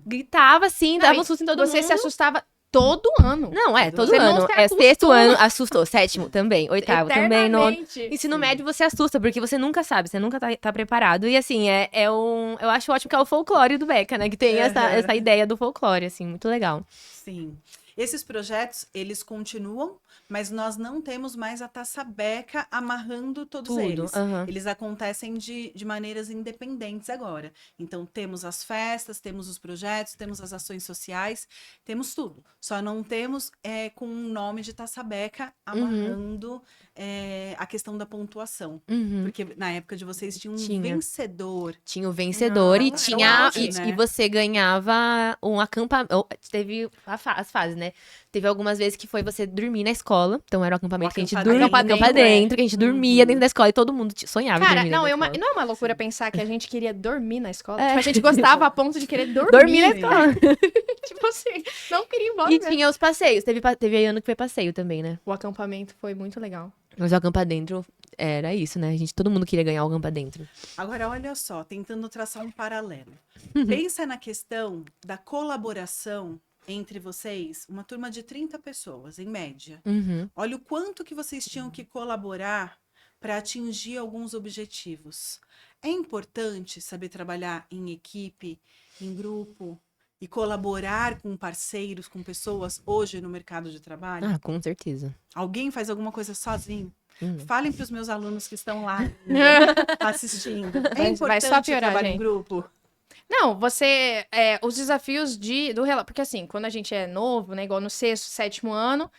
Speaker 3: gritava assim, dava um susto em todo
Speaker 2: Você
Speaker 3: mundo.
Speaker 2: se assustava todo ano.
Speaker 3: Não, todo
Speaker 2: Você não
Speaker 3: ano.
Speaker 2: se
Speaker 3: É
Speaker 2: assustou.
Speaker 3: sexto ano, assustou. Sétimo também, oitavo também, nono.
Speaker 2: Eternamente.
Speaker 3: Ensino médio você assusta, porque você nunca sabe, você nunca tá preparado. E assim, eu acho ótimo que é o folclore do Beca, né? Que tem essa ideia do folclore, assim, muito legal.
Speaker 1: Sim. Esses projetos, eles continuam, mas nós não temos mais a Taça Beca amarrando todos
Speaker 3: Tudo,
Speaker 1: eles.
Speaker 3: aham.
Speaker 1: Eles acontecem de maneiras independentes agora. Então, temos as festas, temos os projetos, temos as ações sociais, temos tudo. Só não temos com um nome de Taça Beca amarrando a questão da pontuação. Porque na época de vocês tinha um vencedor.
Speaker 3: Tinha o vencedor e
Speaker 1: Não,
Speaker 3: tinha.
Speaker 1: era auge, né?
Speaker 3: E você ganhava um acampamento. Teve as fases, né? Teve algumas vezes que foi você dormir na escola. Então era o acampamento que a gente dormia. Acampa dentro, que a gente dormia dentro da escola e todo mundo sonhava em
Speaker 2: Cara,
Speaker 3: dormir
Speaker 2: não,
Speaker 3: dentro da escola.
Speaker 2: não é uma loucura pensar que a gente queria dormir na escola? Tipo, a gente gostava a ponto de querer dormir.
Speaker 3: Dormir na escola.
Speaker 2: Tipo assim, não queria ir embora.
Speaker 3: E
Speaker 2: né?
Speaker 3: tinha os passeios. Teve ano que foi passeio também, né?
Speaker 2: O acampamento foi muito legal.
Speaker 3: Mas o acampa dentro era isso, né? Todo mundo queria ganhar o acampa dentro.
Speaker 1: Agora, olha só, tentando traçar um paralelo. Pensa na questão da colaboração entre vocês, uma turma de 30 pessoas, em média. Olha o quanto que vocês tinham que colaborar para atingir alguns objetivos. É importante saber trabalhar em equipe, em grupo e colaborar com parceiros, com pessoas hoje no mercado de trabalho?
Speaker 3: Ah, com certeza.
Speaker 1: Alguém faz alguma coisa sozinho? Falem para os meus alunos que estão lá assistindo. É
Speaker 2: Vai
Speaker 1: importante
Speaker 2: só piorar,
Speaker 1: trabalhar em
Speaker 2: gente.
Speaker 1: grupo?
Speaker 2: Não, os desafios porque assim, quando a gente é novo, né, igual no sexto, sétimo ano,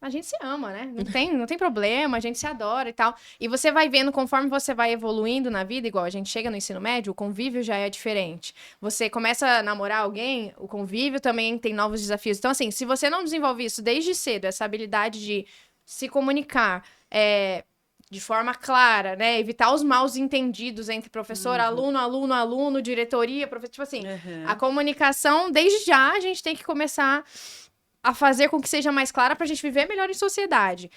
Speaker 2: a gente se ama, né? Não tem problema, a gente se adora e tal. E você vai vendo, conforme você vai evoluindo na vida, igual a gente chega no ensino médio, o convívio já é diferente. Você começa a namorar alguém, o convívio também tem novos desafios. Então, assim, se você não desenvolve isso desde cedo, essa habilidade de se comunicar, de forma clara, né? Evitar os maus entendidos entre professor, aluno, diretoria, professor. Tipo assim, a comunicação, desde já, a gente tem que começar a fazer com que seja mais clara pra gente viver melhor em sociedade.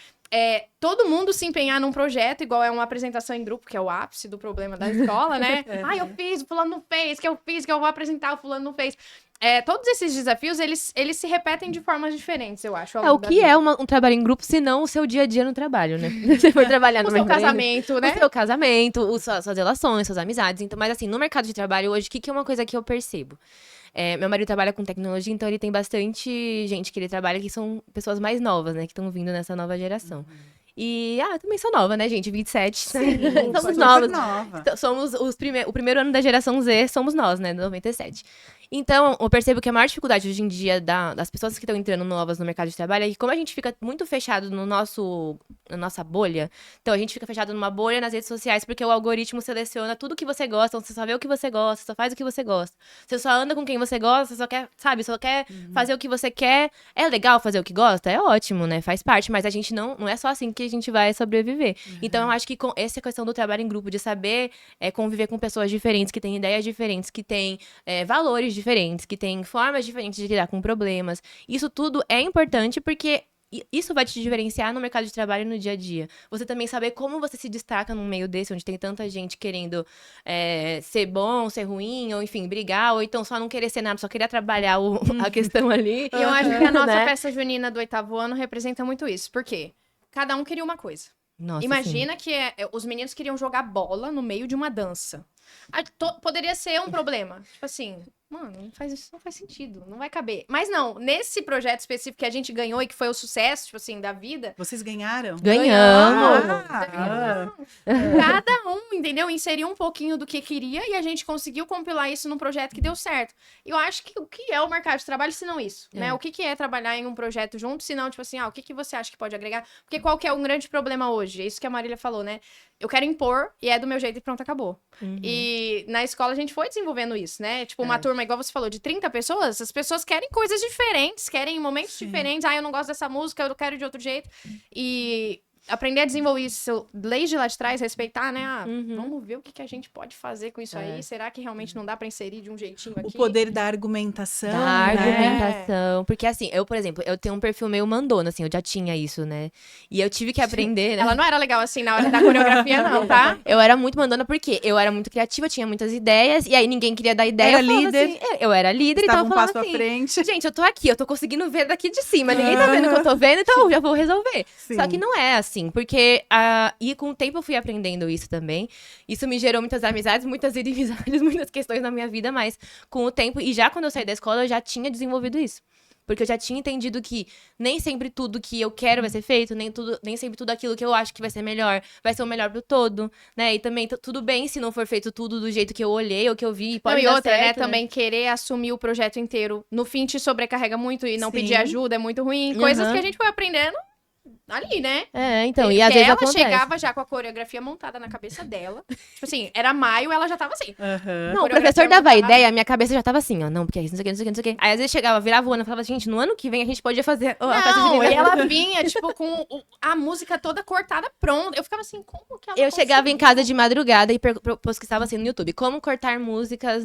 Speaker 2: Todo mundo se empenhar num projeto, igual é uma apresentação em grupo, que é o ápice do problema da escola, né? Eu fiz, o fulano não fez, que eu fiz, que eu vou apresentar, o fulano não fez. Todos esses desafios, eles se repetem de formas diferentes, eu acho.
Speaker 3: O que é um trabalho em grupo, se não o seu dia a dia no trabalho, né? Você for trabalhar no
Speaker 2: O seu casamento, né?
Speaker 3: O seu casamento, suas relações, suas amizades. Então, mas assim, no mercado de trabalho hoje, o que é uma coisa que eu percebo? Meu marido trabalha com tecnologia, então ele tem bastante gente que ele trabalha que são pessoas mais novas, né? Que estão vindo nessa nova geração. E, eu também sou nova, né, gente? 27.
Speaker 1: Sim,
Speaker 3: somos novos.
Speaker 1: nova.
Speaker 3: Então, somos o primeiro ano da geração Z, somos nós, né? 97. Então, eu percebo que a maior dificuldade hoje em dia das pessoas que estão entrando novas no mercado de trabalho é que como a gente fica muito fechado na nossa bolha, então a gente fica fechado numa bolha nas redes sociais porque o algoritmo seleciona tudo que você gosta, então você só vê o que você gosta, só faz o que você gosta. Você só anda com quem você gosta, você só quer, sabe, só quer fazer o que você quer. É legal fazer o que gosta? É ótimo, né? Faz parte, mas a gente não é só assim que a gente vai sobreviver. Então, eu acho que com essa questão do trabalho em grupo, de saber conviver com pessoas diferentes, que têm ideias diferentes, que têm valores diferentes, que têm formas diferentes de lidar com problemas. Isso tudo é importante porque isso vai te diferenciar no mercado de trabalho no dia a dia. Você também saber como você se destaca num meio desse, onde tem tanta gente querendo ser bom, ser ruim, ou enfim, brigar, ou então só não querer ser nada, só querer trabalhar a questão ali.
Speaker 2: E eu acho que a nossa
Speaker 3: né?
Speaker 2: festa junina do 8º ano representa muito isso. Por quê? Cada um queria uma coisa.
Speaker 3: Nossa,
Speaker 2: Imagina que os meninos queriam jogar bola no meio de uma dança. Poderia ser um problema. Tipo assim, mano, isso não faz sentido, não vai caber. Mas não, nesse projeto específico que a gente ganhou e que foi o sucesso, tipo assim, da vida,
Speaker 1: Vocês ganharam?
Speaker 3: Ganhamos!
Speaker 1: Ah,
Speaker 2: cada um, entendeu? Inseriu um pouquinho do que queria e a gente conseguiu compilar isso num projeto que deu certo. E eu acho que o que é o mercado de trabalho, se não isso, né? O que é trabalhar em um projeto junto, se não, tipo assim, o que você acha que pode agregar? Porque qual que é um grande problema hoje? É isso que a Marília falou, né? Eu quero impor e é do meu jeito e pronto, acabou. E na escola a gente foi desenvolvendo isso, né? Tipo, uma turma, igual você falou, de 30 pessoas, as pessoas querem coisas diferentes, querem momentos diferentes. Eu não gosto dessa música, eu quero de outro jeito. E aprender a desenvolver isso desde lá de trás, respeitar, né? Vamos ver o que a gente pode fazer com isso aí. Será que realmente não dá pra inserir de um jeitinho aqui?
Speaker 1: o poder da argumentação.
Speaker 3: Da
Speaker 1: né?
Speaker 3: argumentação. Porque assim, eu, por exemplo, eu tenho um perfil meio mandona, assim, eu já tinha isso, né? E eu tive que aprender, né?
Speaker 2: Ela não era legal assim na hora da coreografia, não, tá?
Speaker 3: Eu era muito mandona porque eu era muito criativa, tinha muitas ideias, e aí ninguém queria dar ideia.
Speaker 1: Era
Speaker 3: eu falava
Speaker 1: líder.
Speaker 3: assim, eu era líder,
Speaker 1: Estava
Speaker 3: então eu
Speaker 1: um passo
Speaker 3: falava
Speaker 1: à
Speaker 3: assim,
Speaker 1: frente.
Speaker 3: gente, eu tô aqui, eu tô conseguindo ver daqui de cima, ninguém tá vendo o que eu tô vendo, então eu já vou resolver.
Speaker 1: Sim.
Speaker 3: Só que não é assim, porque e com o tempo eu fui aprendendo isso também. Isso me gerou muitas amizades, muitas inimizades, muitas questões na minha vida, mas com o tempo, e já quando eu saí da escola, eu já tinha desenvolvido isso. Porque eu já tinha entendido que nem sempre tudo que eu quero vai ser feito, nem sempre tudo aquilo que eu acho que vai ser o melhor pro todo, né? E também tudo bem se não for feito tudo do jeito que eu olhei ou que eu vi, pode
Speaker 2: E
Speaker 3: dar
Speaker 2: outra,
Speaker 3: certo,
Speaker 2: né? Também querer assumir o projeto inteiro. No fim, te sobrecarrega muito e não
Speaker 1: Sim.
Speaker 2: pedir ajuda é muito ruim. Coisas que a gente foi aprendendo ali, né?
Speaker 3: Então, e às
Speaker 2: Porque
Speaker 3: vezes
Speaker 2: ela
Speaker 3: acontece.
Speaker 2: chegava já com a coreografia montada na cabeça dela. Tipo assim, era maio, ela já tava assim.
Speaker 1: Aham.
Speaker 3: Não, o
Speaker 2: coreografia
Speaker 3: professor dava a
Speaker 2: montada.
Speaker 3: ideia, a minha cabeça já tava assim, ó, não, porque é isso, não sei o que, não sei o que, não sei o que. Aí às vezes chegava, virava o ano e falava, gente, no ano que vem a gente pode fazer a festa
Speaker 2: Não,
Speaker 3: junina.
Speaker 2: e ela vinha, tipo, com a música toda cortada, pronta. Eu ficava assim, como que ela
Speaker 3: Eu chegava em
Speaker 2: conseguiu?
Speaker 3: casa de madrugada e pesquisava assim no YouTube, como cortar músicas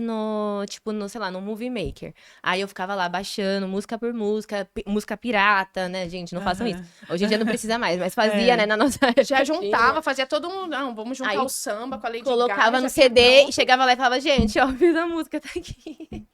Speaker 3: sei lá, no Movie Maker. Aí eu ficava lá baixando, música por música, música pirata, né, gente, não façam isso. Hoje em dia não precisa mais, mas fazia, né, na nossa época.
Speaker 2: Já juntava, fazia todo um... Não, vamos juntar
Speaker 3: Aí
Speaker 2: o samba com a Lady
Speaker 3: Colocava
Speaker 2: Gaga,
Speaker 3: no
Speaker 2: já tinha
Speaker 3: CD
Speaker 2: pronto.
Speaker 3: e chegava lá e falava, gente, ó, fiz a música, tá aqui.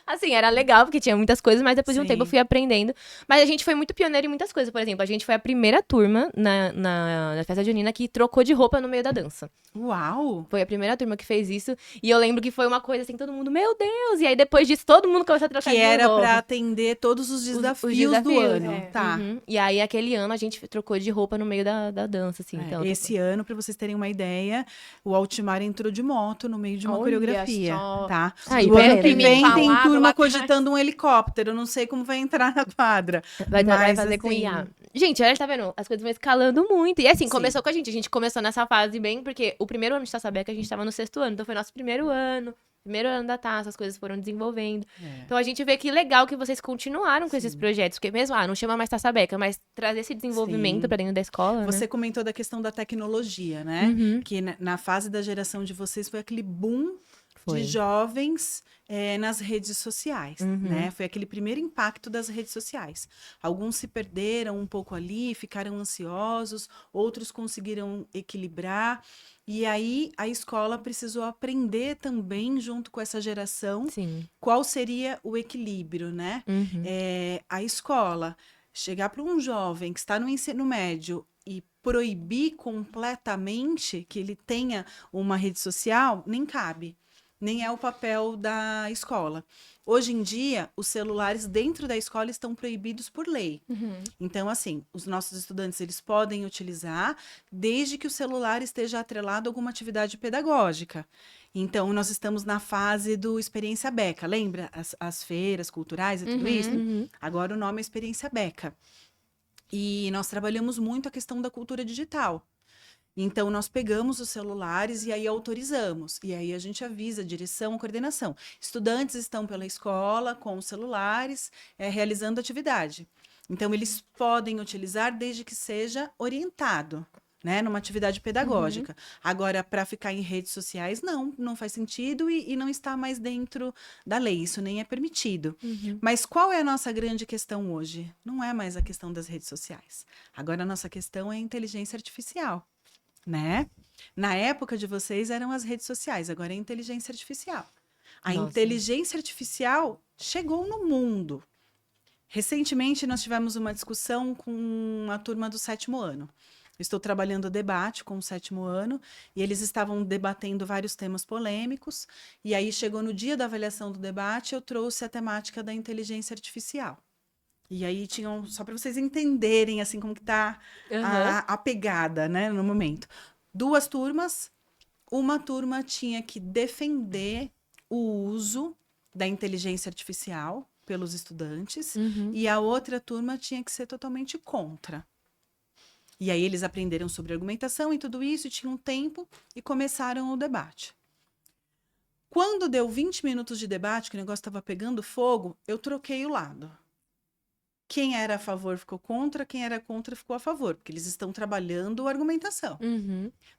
Speaker 3: Assim, era legal, porque tinha muitas coisas, mas depois de um
Speaker 1: Sim.
Speaker 3: tempo eu fui aprendendo. Mas a gente foi muito pioneiro em muitas coisas. Por exemplo, a gente foi a primeira turma na festa junina que trocou de roupa no meio da dança.
Speaker 1: Uau!
Speaker 3: Foi a primeira turma que fez isso. E eu lembro que foi uma coisa assim, todo mundo, meu Deus! E aí depois disso, todo mundo começou a trocar
Speaker 1: Que
Speaker 3: de
Speaker 1: era
Speaker 3: roupa.
Speaker 1: pra atender todos os desafios, do
Speaker 3: desafios,
Speaker 1: ano.
Speaker 2: é.
Speaker 1: Tá.
Speaker 3: Uhum. E aí, aquele ano, a gente trocou de roupa no meio da dança, assim.
Speaker 1: É,
Speaker 3: Então,
Speaker 1: esse ano, pra vocês terem uma ideia, o Altimar entrou de moto no meio de uma
Speaker 2: Olha
Speaker 1: coreografia,
Speaker 2: só.
Speaker 1: tá?
Speaker 3: Aí,
Speaker 1: O ano
Speaker 3: pera,
Speaker 1: que
Speaker 3: né?
Speaker 1: vem tem
Speaker 2: Falado
Speaker 1: turma
Speaker 2: lá atrás.
Speaker 1: cogitando um helicóptero. Eu não sei como vai entrar na quadra.
Speaker 3: Vai
Speaker 1: Mas,
Speaker 3: fazer com
Speaker 1: assim,
Speaker 3: IA. Gente, olha, tá vendo? As coisas vão escalando muito. E assim,
Speaker 1: Sim.
Speaker 3: começou com a gente. A gente começou nessa fase bem, porque o primeiro ano de Taça Beca a gente tava no 6º ano. Então foi nosso primeiro ano da taça, as coisas foram desenvolvendo.
Speaker 1: É.
Speaker 3: Então a gente vê que legal que vocês continuaram com esses projetos. Porque mesmo, não chama mais Taça Beca, mas trazer esse desenvolvimento
Speaker 1: Sim.
Speaker 3: pra dentro da escola,
Speaker 1: Você
Speaker 3: né?
Speaker 1: comentou da questão da tecnologia, né?
Speaker 3: Uhum.
Speaker 1: Que na fase da geração de vocês foi aquele boom
Speaker 3: Foi.
Speaker 1: de jovens nas redes sociais,
Speaker 3: Uhum.
Speaker 1: né? Foi aquele primeiro impacto das redes sociais. Alguns se perderam um pouco ali, ficaram ansiosos, outros conseguiram equilibrar. E aí a escola precisou aprender também, junto com essa geração,
Speaker 3: Sim.
Speaker 1: qual seria o equilíbrio, né?
Speaker 3: Uhum.
Speaker 1: A escola chegar para um jovem que está no ensino médio e proibir completamente que ele tenha uma rede social, nem cabe. Nem é o papel da escola. Hoje em dia, os celulares dentro da escola estão proibidos por lei. Então, assim, os nossos estudantes, eles podem utilizar desde que o celular esteja atrelado a alguma atividade pedagógica. Então, nós estamos na fase do Experiência Beca. Lembra? As feiras culturais e tudo isso?
Speaker 3: Uhum.
Speaker 1: Agora o nome é Experiência Beca. E nós trabalhamos muito a questão da cultura digital. Então, nós pegamos os celulares e aí autorizamos. E aí a gente avisa a direção, a coordenação. Estudantes estão pela escola com os celulares, realizando atividade. Então, eles podem utilizar desde que seja orientado, né? Numa atividade pedagógica. Agora, para ficar em redes sociais, não faz sentido e não está mais dentro da lei. Isso nem é permitido. Mas qual é a nossa grande questão hoje? Não é mais a questão das redes sociais. Agora, a nossa questão é a inteligência artificial. Né? Na época de vocês eram as redes sociais, agora é a inteligência artificial. A
Speaker 3: Nossa.
Speaker 1: inteligência artificial chegou no mundo. Recentemente nós tivemos uma discussão com a turma do 7º ano. Estou trabalhando o debate com o 7º ano e eles estavam debatendo vários temas polêmicos. E aí chegou no dia da avaliação do debate, eu trouxe a temática da inteligência artificial. E aí tinham, só para vocês entenderem assim como que tá a pegada, né, no momento. 2 turmas, uma turma tinha que defender o uso da inteligência artificial pelos estudantes e a outra turma tinha que ser totalmente contra. E aí eles aprenderam sobre argumentação e tudo isso, e tinham um tempo e começaram o debate. Quando deu 20 minutos de debate, que o negócio estava pegando fogo, eu troquei o lado. Quem era a favor ficou contra, quem era contra ficou a favor, porque eles estão trabalhando a argumentação.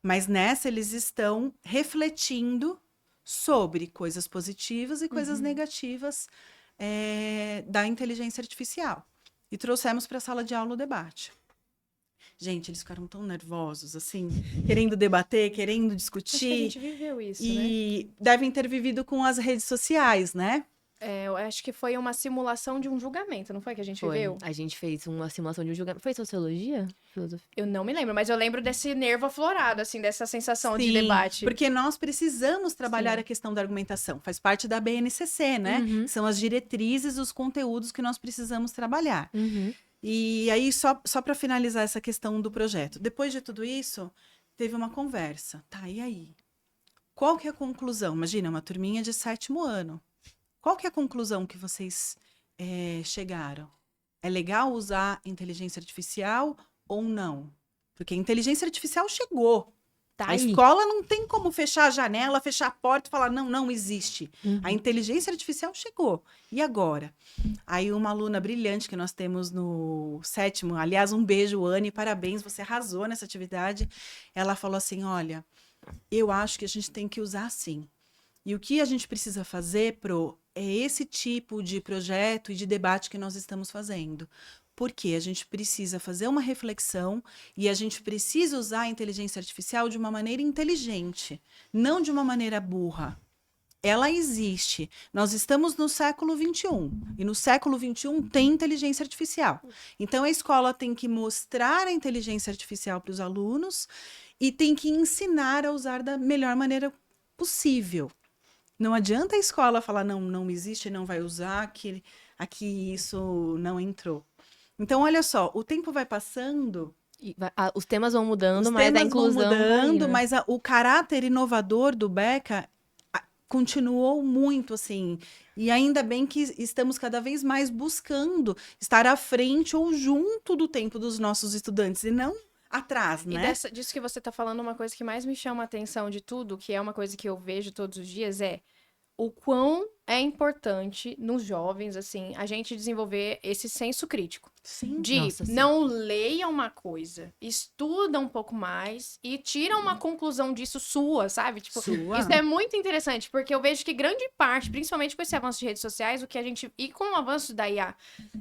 Speaker 1: Mas nessa eles estão refletindo sobre coisas positivas e coisas negativas da inteligência artificial. E trouxemos para a sala de aula o debate. Gente, eles ficaram tão nervosos, assim, querendo debater, querendo discutir.
Speaker 2: Acho que a gente viveu isso, né?
Speaker 1: E devem ter vivido com as redes sociais, né?
Speaker 2: Eu acho que foi uma simulação de um julgamento, não foi que a gente viveu?
Speaker 3: A gente fez uma simulação de um julgamento. Foi sociologia? Filosofia?
Speaker 2: Eu não me lembro, mas eu lembro desse nervo aflorado, assim, dessa sensação de
Speaker 1: Sim,
Speaker 2: debate.
Speaker 1: porque nós precisamos trabalhar
Speaker 2: Sim.
Speaker 1: a questão da argumentação. Faz parte da BNCC, né? São as diretrizes, os conteúdos que nós precisamos trabalhar. E aí, só para finalizar essa questão do projeto. Depois de tudo isso, teve uma conversa. Tá, e aí? Qual que é a conclusão? Imagina, uma turminha de 7º ano. Qual que é a conclusão que vocês chegaram? É legal usar inteligência artificial ou não? Porque a inteligência artificial chegou.
Speaker 3: Tá
Speaker 1: A
Speaker 3: aí.
Speaker 1: escola não tem como fechar a janela, fechar a porta e falar, não, não existe. A inteligência artificial chegou. E agora? Aí uma aluna brilhante que nós temos no 7º, aliás, um beijo, Anne, parabéns, você arrasou nessa atividade. Ela falou assim, olha, eu acho que a gente tem que usar sim. E o que a gente precisa fazer, é esse tipo de projeto e de debate que nós estamos fazendo. Porque a gente precisa fazer uma reflexão e a gente precisa usar a inteligência artificial de uma maneira inteligente, não de uma maneira burra. Ela existe. Nós estamos no século XXI. E no século XXI tem inteligência artificial. Então, a escola tem que mostrar a inteligência artificial para os alunos e tem que ensinar a usar da melhor maneira possível. Não adianta a escola falar, não, não existe, não vai usar, que aqui isso não entrou. Então, olha só, o tempo vai passando,
Speaker 3: Os temas vão mudando,
Speaker 1: os
Speaker 3: mas a
Speaker 1: temas
Speaker 3: inclusão
Speaker 1: vão mudando,
Speaker 3: vai, né?
Speaker 1: mas o caráter inovador do Beca continuou muito, assim. E ainda bem que estamos cada vez mais buscando estar à frente ou junto do tempo dos nossos estudantes, e não atrás, né?
Speaker 2: E disso que você tá falando, uma coisa que mais me chama a atenção de tudo, que é uma coisa que eu vejo todos os dias, é o quão é importante nos jovens, assim, a gente desenvolver esse senso crítico.
Speaker 1: Sim.
Speaker 2: De
Speaker 3: Nossa, sim.
Speaker 2: não leia uma coisa, estuda um pouco mais e tira uma conclusão disso sua, sabe? Tipo,
Speaker 1: Sua.
Speaker 2: isso é muito interessante, porque eu vejo que grande parte, principalmente com esse avanço de redes sociais, e com o avanço da IA,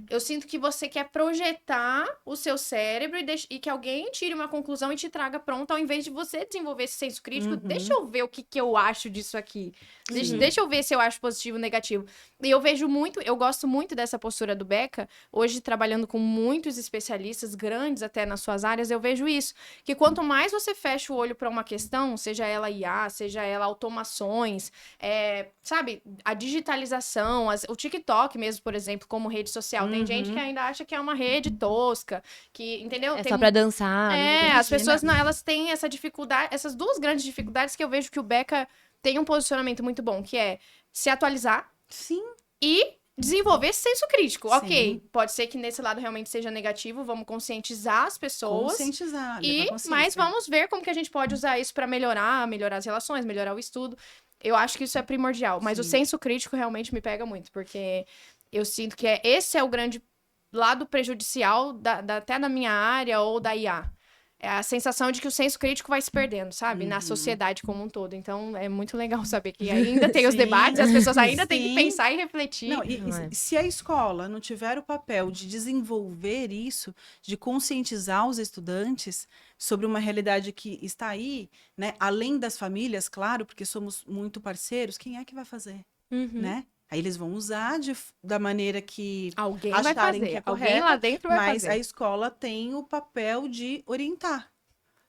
Speaker 2: eu sinto que você quer projetar o seu cérebro e que alguém tire uma conclusão e te traga pronta, ao invés de você desenvolver esse senso crítico. Deixa eu ver o que eu acho disso aqui. Deixa eu ver se eu acho positivo ou negativo. E eu gosto muito dessa postura do Beca, hoje trabalhando com muitos especialistas grandes até nas suas áreas, eu vejo isso, que quanto mais você fecha o olho para uma questão, seja ela IA, seja ela automações, sabe, a digitalização, o TikTok mesmo, por exemplo, como rede social, tem gente que ainda acha que é uma rede tosca, que, entendeu?
Speaker 3: É
Speaker 2: Tem
Speaker 3: só pra dançar.
Speaker 2: as pessoas, não, elas têm essa dificuldade, essas duas grandes dificuldades que eu vejo que o Beca tem um posicionamento muito bom, que é se atualizar
Speaker 1: Sim.
Speaker 2: e desenvolver esse senso crítico.
Speaker 1: Sim.
Speaker 2: Ok, pode ser que nesse lado realmente seja negativo, vamos conscientizar as pessoas.
Speaker 1: Conscientizar,
Speaker 2: E,
Speaker 1: levar consciência.
Speaker 2: mas vamos ver como que a gente pode usar isso para melhorar as relações, melhorar o estudo. Eu acho que isso é primordial, mas o
Speaker 1: Sim.
Speaker 2: senso crítico realmente me pega muito, porque eu sinto que esse é o grande lado prejudicial até da minha área ou da IA. É a sensação de que o senso crítico vai se perdendo, sabe? Na sociedade como um todo. Então, é muito legal saber que ainda tem os
Speaker 1: Sim.
Speaker 2: debates, as pessoas ainda têm que
Speaker 1: Sim.
Speaker 2: pensar e refletir.
Speaker 1: Não,
Speaker 3: Não é.
Speaker 1: se a escola não tiver o papel de desenvolver isso, de conscientizar os estudantes sobre uma realidade que está aí, né? Além das famílias, claro, porque somos muito parceiros, quem é que vai fazer, né? Aí eles vão usar da maneira que
Speaker 2: Alguém vai
Speaker 1: acharem
Speaker 2: fazer.
Speaker 1: que é
Speaker 2: Alguém
Speaker 1: correta,
Speaker 2: lá dentro vai
Speaker 1: mas
Speaker 2: fazer.
Speaker 1: a escola tem o papel de orientar.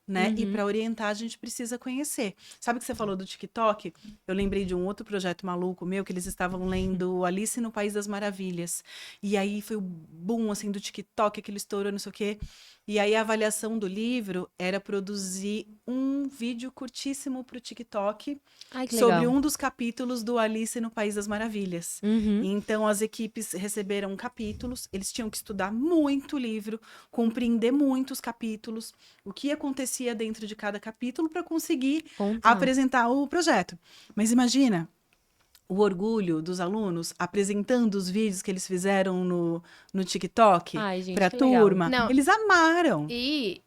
Speaker 1: né? E para orientar a gente precisa conhecer. Sabe que você falou do TikTok? Eu lembrei de um outro projeto maluco meu, que eles estavam lendo Alice no País das Maravilhas. E aí foi o boom, assim, do TikTok, aquele estourou, não sei o quê. E aí a avaliação do livro era produzir um vídeo curtíssimo pro TikTok
Speaker 3: Ai, que
Speaker 1: sobre
Speaker 3: legal.
Speaker 1: um dos capítulos do Alice no País das Maravilhas.
Speaker 3: Uhum.
Speaker 1: Então, as equipes receberam capítulos, eles tinham que estudar muito o livro, compreender muito os capítulos, o que acontecia dentro de cada capítulo para conseguir
Speaker 3: Contar.
Speaker 1: apresentar o projeto. Mas imagina o orgulho dos alunos apresentando os vídeos que eles fizeram no TikTok
Speaker 3: Ai, gente,
Speaker 1: para a
Speaker 3: que legal.
Speaker 1: turma.
Speaker 2: Não.
Speaker 1: Eles amaram.
Speaker 2: E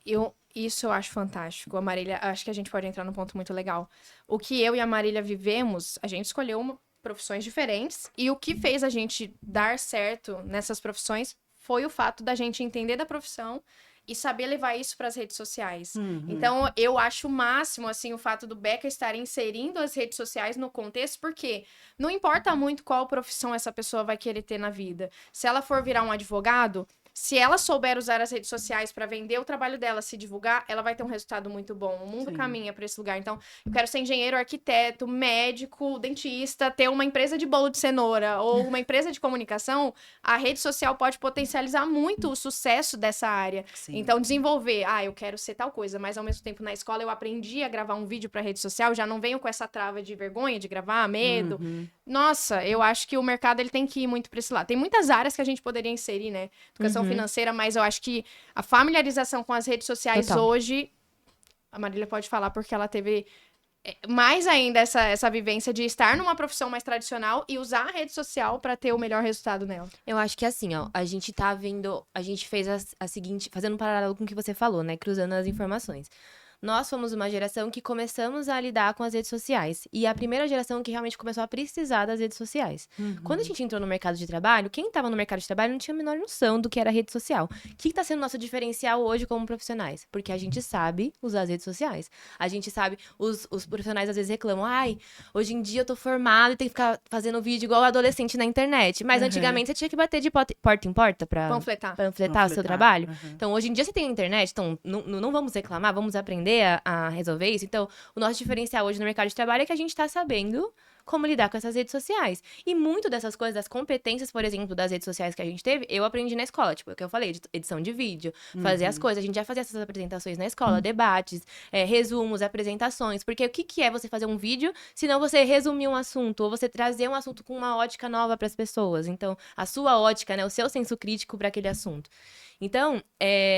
Speaker 2: isso eu acho fantástico. A Marília, acho que a gente pode entrar num ponto muito legal. O que eu e a Marília vivemos, a gente escolheu profissões diferentes. E o que fez a gente dar certo nessas profissões foi o fato da gente entender da profissão e saber levar isso para as redes sociais. Então, eu acho o máximo, assim, o fato do Beca estar inserindo as redes sociais no contexto, porque não importa muito qual profissão essa pessoa vai querer ter na vida. Se ela for virar um advogado, se ela souber usar as redes sociais para vender o trabalho dela, se divulgar, ela vai ter um resultado muito bom. O mundo
Speaker 1: Sim.
Speaker 2: caminha para esse lugar. Então, eu quero ser engenheiro, arquiteto, médico, dentista, ter uma empresa de bolo de cenoura ou uma empresa de comunicação. A rede social pode potencializar muito o sucesso dessa área.
Speaker 1: Sim.
Speaker 2: Então, desenvolver, eu quero ser tal coisa, mas ao mesmo tempo na escola eu aprendi a gravar um vídeo para rede social, já não venho com essa trava de vergonha de gravar, medo. Nossa, eu acho que o mercado ele tem que ir muito para esse lado. Tem muitas áreas que a gente poderia inserir, né? Educação financeira, mas eu acho que a familiarização com as redes sociais
Speaker 3: Total.
Speaker 2: hoje, a Marília pode falar porque ela teve mais ainda essa vivência de estar numa profissão mais tradicional e usar a rede social para ter o melhor resultado nela.
Speaker 3: Eu acho que assim, ó, a gente tá vendo, a gente fez a seguinte, fazendo um paralelo com o que você falou, né, cruzando as informações. Nós fomos uma geração que começamos a lidar com as redes sociais. E a primeira geração que realmente começou a precisar das redes sociais. Quando a gente entrou no mercado de trabalho, quem estava no mercado de trabalho não tinha a menor noção do que era rede social. O que está sendo nosso diferencial hoje como profissionais? Porque a gente sabe usar as redes sociais. A gente sabe, os profissionais às vezes reclamam, hoje em dia eu tô formado e tenho que ficar fazendo vídeo igual adolescente na internet. Mas antigamente você tinha que bater de porta em porta pra
Speaker 2: Panfletar.
Speaker 3: panfletar o seu trabalho.
Speaker 1: Uhum.
Speaker 3: Então, hoje em dia você tem a internet, então não vamos reclamar, vamos aprender a resolver isso. Então, o nosso diferencial hoje no mercado de trabalho é que a gente tá sabendo como lidar com essas redes sociais. E muito dessas coisas, das competências, por exemplo, das redes sociais que a gente teve, eu aprendi na escola. Tipo, o que eu falei, edição de vídeo, fazer as coisas. A gente já fazia essas apresentações na escola, debates, resumos, apresentações. Porque o que é você fazer um vídeo se não você resumir um assunto, ou você trazer um assunto com uma ótica nova para as pessoas. Então, a sua ótica, né, o seu senso crítico para aquele assunto. Então,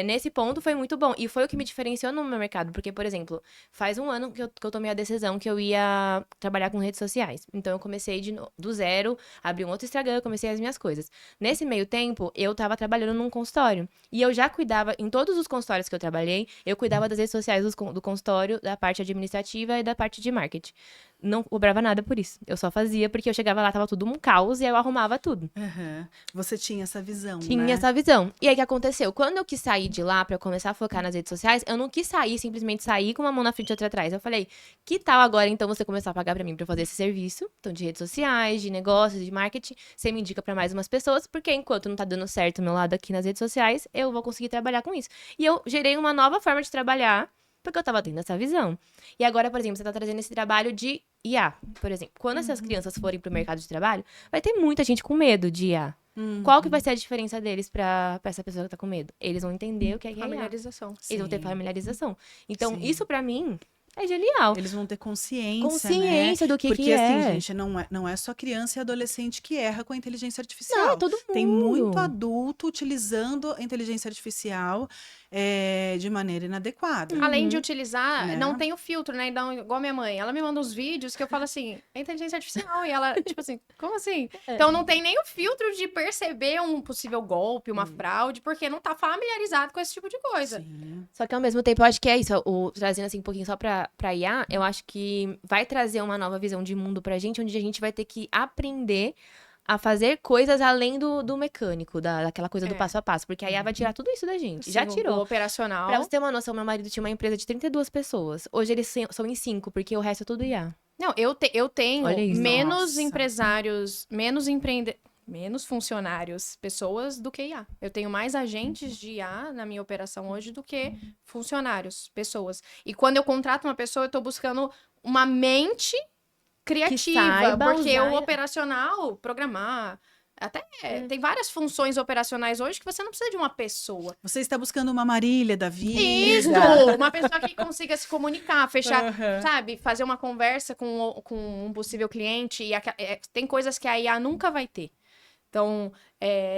Speaker 3: nesse ponto foi muito bom. E foi o que me diferenciou no meu mercado. Porque, por exemplo, faz um ano que eu tomei a decisão que eu ia trabalhar com redes sociais. Então, eu comecei do zero, abri um outro Instagram, comecei as minhas coisas. Nesse meio tempo, eu tava trabalhando num consultório. E eu já cuidava, em todos os consultórios que eu trabalhei, eu cuidava das redes sociais do consultório, da parte administrativa e da parte de marketing. Não cobrava nada por isso. Eu só fazia porque eu chegava lá, tava tudo um caos e aí eu arrumava tudo.
Speaker 1: Uhum. Você tinha essa visão,
Speaker 3: Tinha
Speaker 1: né?
Speaker 3: essa visão. E aí, o que aconteceu? Quando eu quis sair de lá pra começar a focar nas redes sociais, eu não quis simplesmente sair com uma mão na frente e outra atrás. Eu falei, que tal agora, então, você começar a pagar pra mim pra eu fazer esse serviço? Então, de redes sociais, de negócios, de marketing. Você me indica pra mais umas pessoas, porque enquanto não tá dando certo o meu lado aqui nas redes sociais, eu vou conseguir trabalhar com isso. E eu gerei uma nova forma de trabalhar, porque eu tava tendo essa visão. E agora, por exemplo, você tá trazendo esse trabalho de IA, por exemplo. Quando essas crianças forem pro mercado de trabalho, vai ter muita gente com medo de IA. Qual que vai ser a diferença deles pra essa pessoa que tá com medo? Eles vão entender o que é IA.
Speaker 2: Familiarização.
Speaker 3: Eles vão ter familiarização. Então,
Speaker 1: Sim.
Speaker 3: isso pra mim é genial.
Speaker 1: Eles vão ter consciência,
Speaker 3: Consciência do que
Speaker 1: Porque,
Speaker 3: é.
Speaker 1: assim, gente, não é só criança e adolescente que erra com a inteligência artificial.
Speaker 3: Não, é todo mundo.
Speaker 1: Tem muito adulto utilizando a inteligência artificial de maneira inadequada.
Speaker 2: Além de utilizar,
Speaker 1: Né?
Speaker 2: não tem o filtro, né? Então, igual minha mãe, ela me manda uns vídeos que eu falo assim, é inteligência artificial. E ela, tipo assim, como assim? Então não tem nem o filtro de perceber um possível golpe, uma fraude, porque não tá familiarizado com esse tipo de coisa.
Speaker 1: Sim.
Speaker 3: Só que ao mesmo tempo, eu acho que é isso. Trazendo assim um pouquinho só pra IA, eu acho que vai trazer uma nova visão de mundo pra gente, onde a gente vai ter que aprender a fazer coisas além do mecânico, daquela coisa do passo a passo. Porque a IA vai tirar tudo isso da gente. Já
Speaker 2: Sim, o
Speaker 3: tirou.
Speaker 2: operacional.
Speaker 3: Pra você ter uma noção, meu marido tinha uma empresa de 32 pessoas. Hoje eles são em 5, porque o resto é tudo IA.
Speaker 2: Não, eu tenho
Speaker 3: Olha isso.
Speaker 2: menos
Speaker 1: Nossa.
Speaker 2: empresários, menos menos funcionários, pessoas do que IA. Eu tenho mais agentes de IA na minha operação hoje do que funcionários, pessoas. E quando eu contrato uma pessoa, eu tô buscando uma mente criativa,
Speaker 3: saiba
Speaker 2: porque
Speaker 3: usar.
Speaker 2: o operacional, programar, até tem várias funções operacionais hoje que você não precisa de uma pessoa.
Speaker 1: Você está buscando uma Marília da vida.
Speaker 2: Isso! Uma pessoa que consiga se comunicar, fechar,
Speaker 1: Aham.
Speaker 2: sabe? Fazer uma conversa com um possível cliente. E tem coisas que a IA nunca vai ter. Então,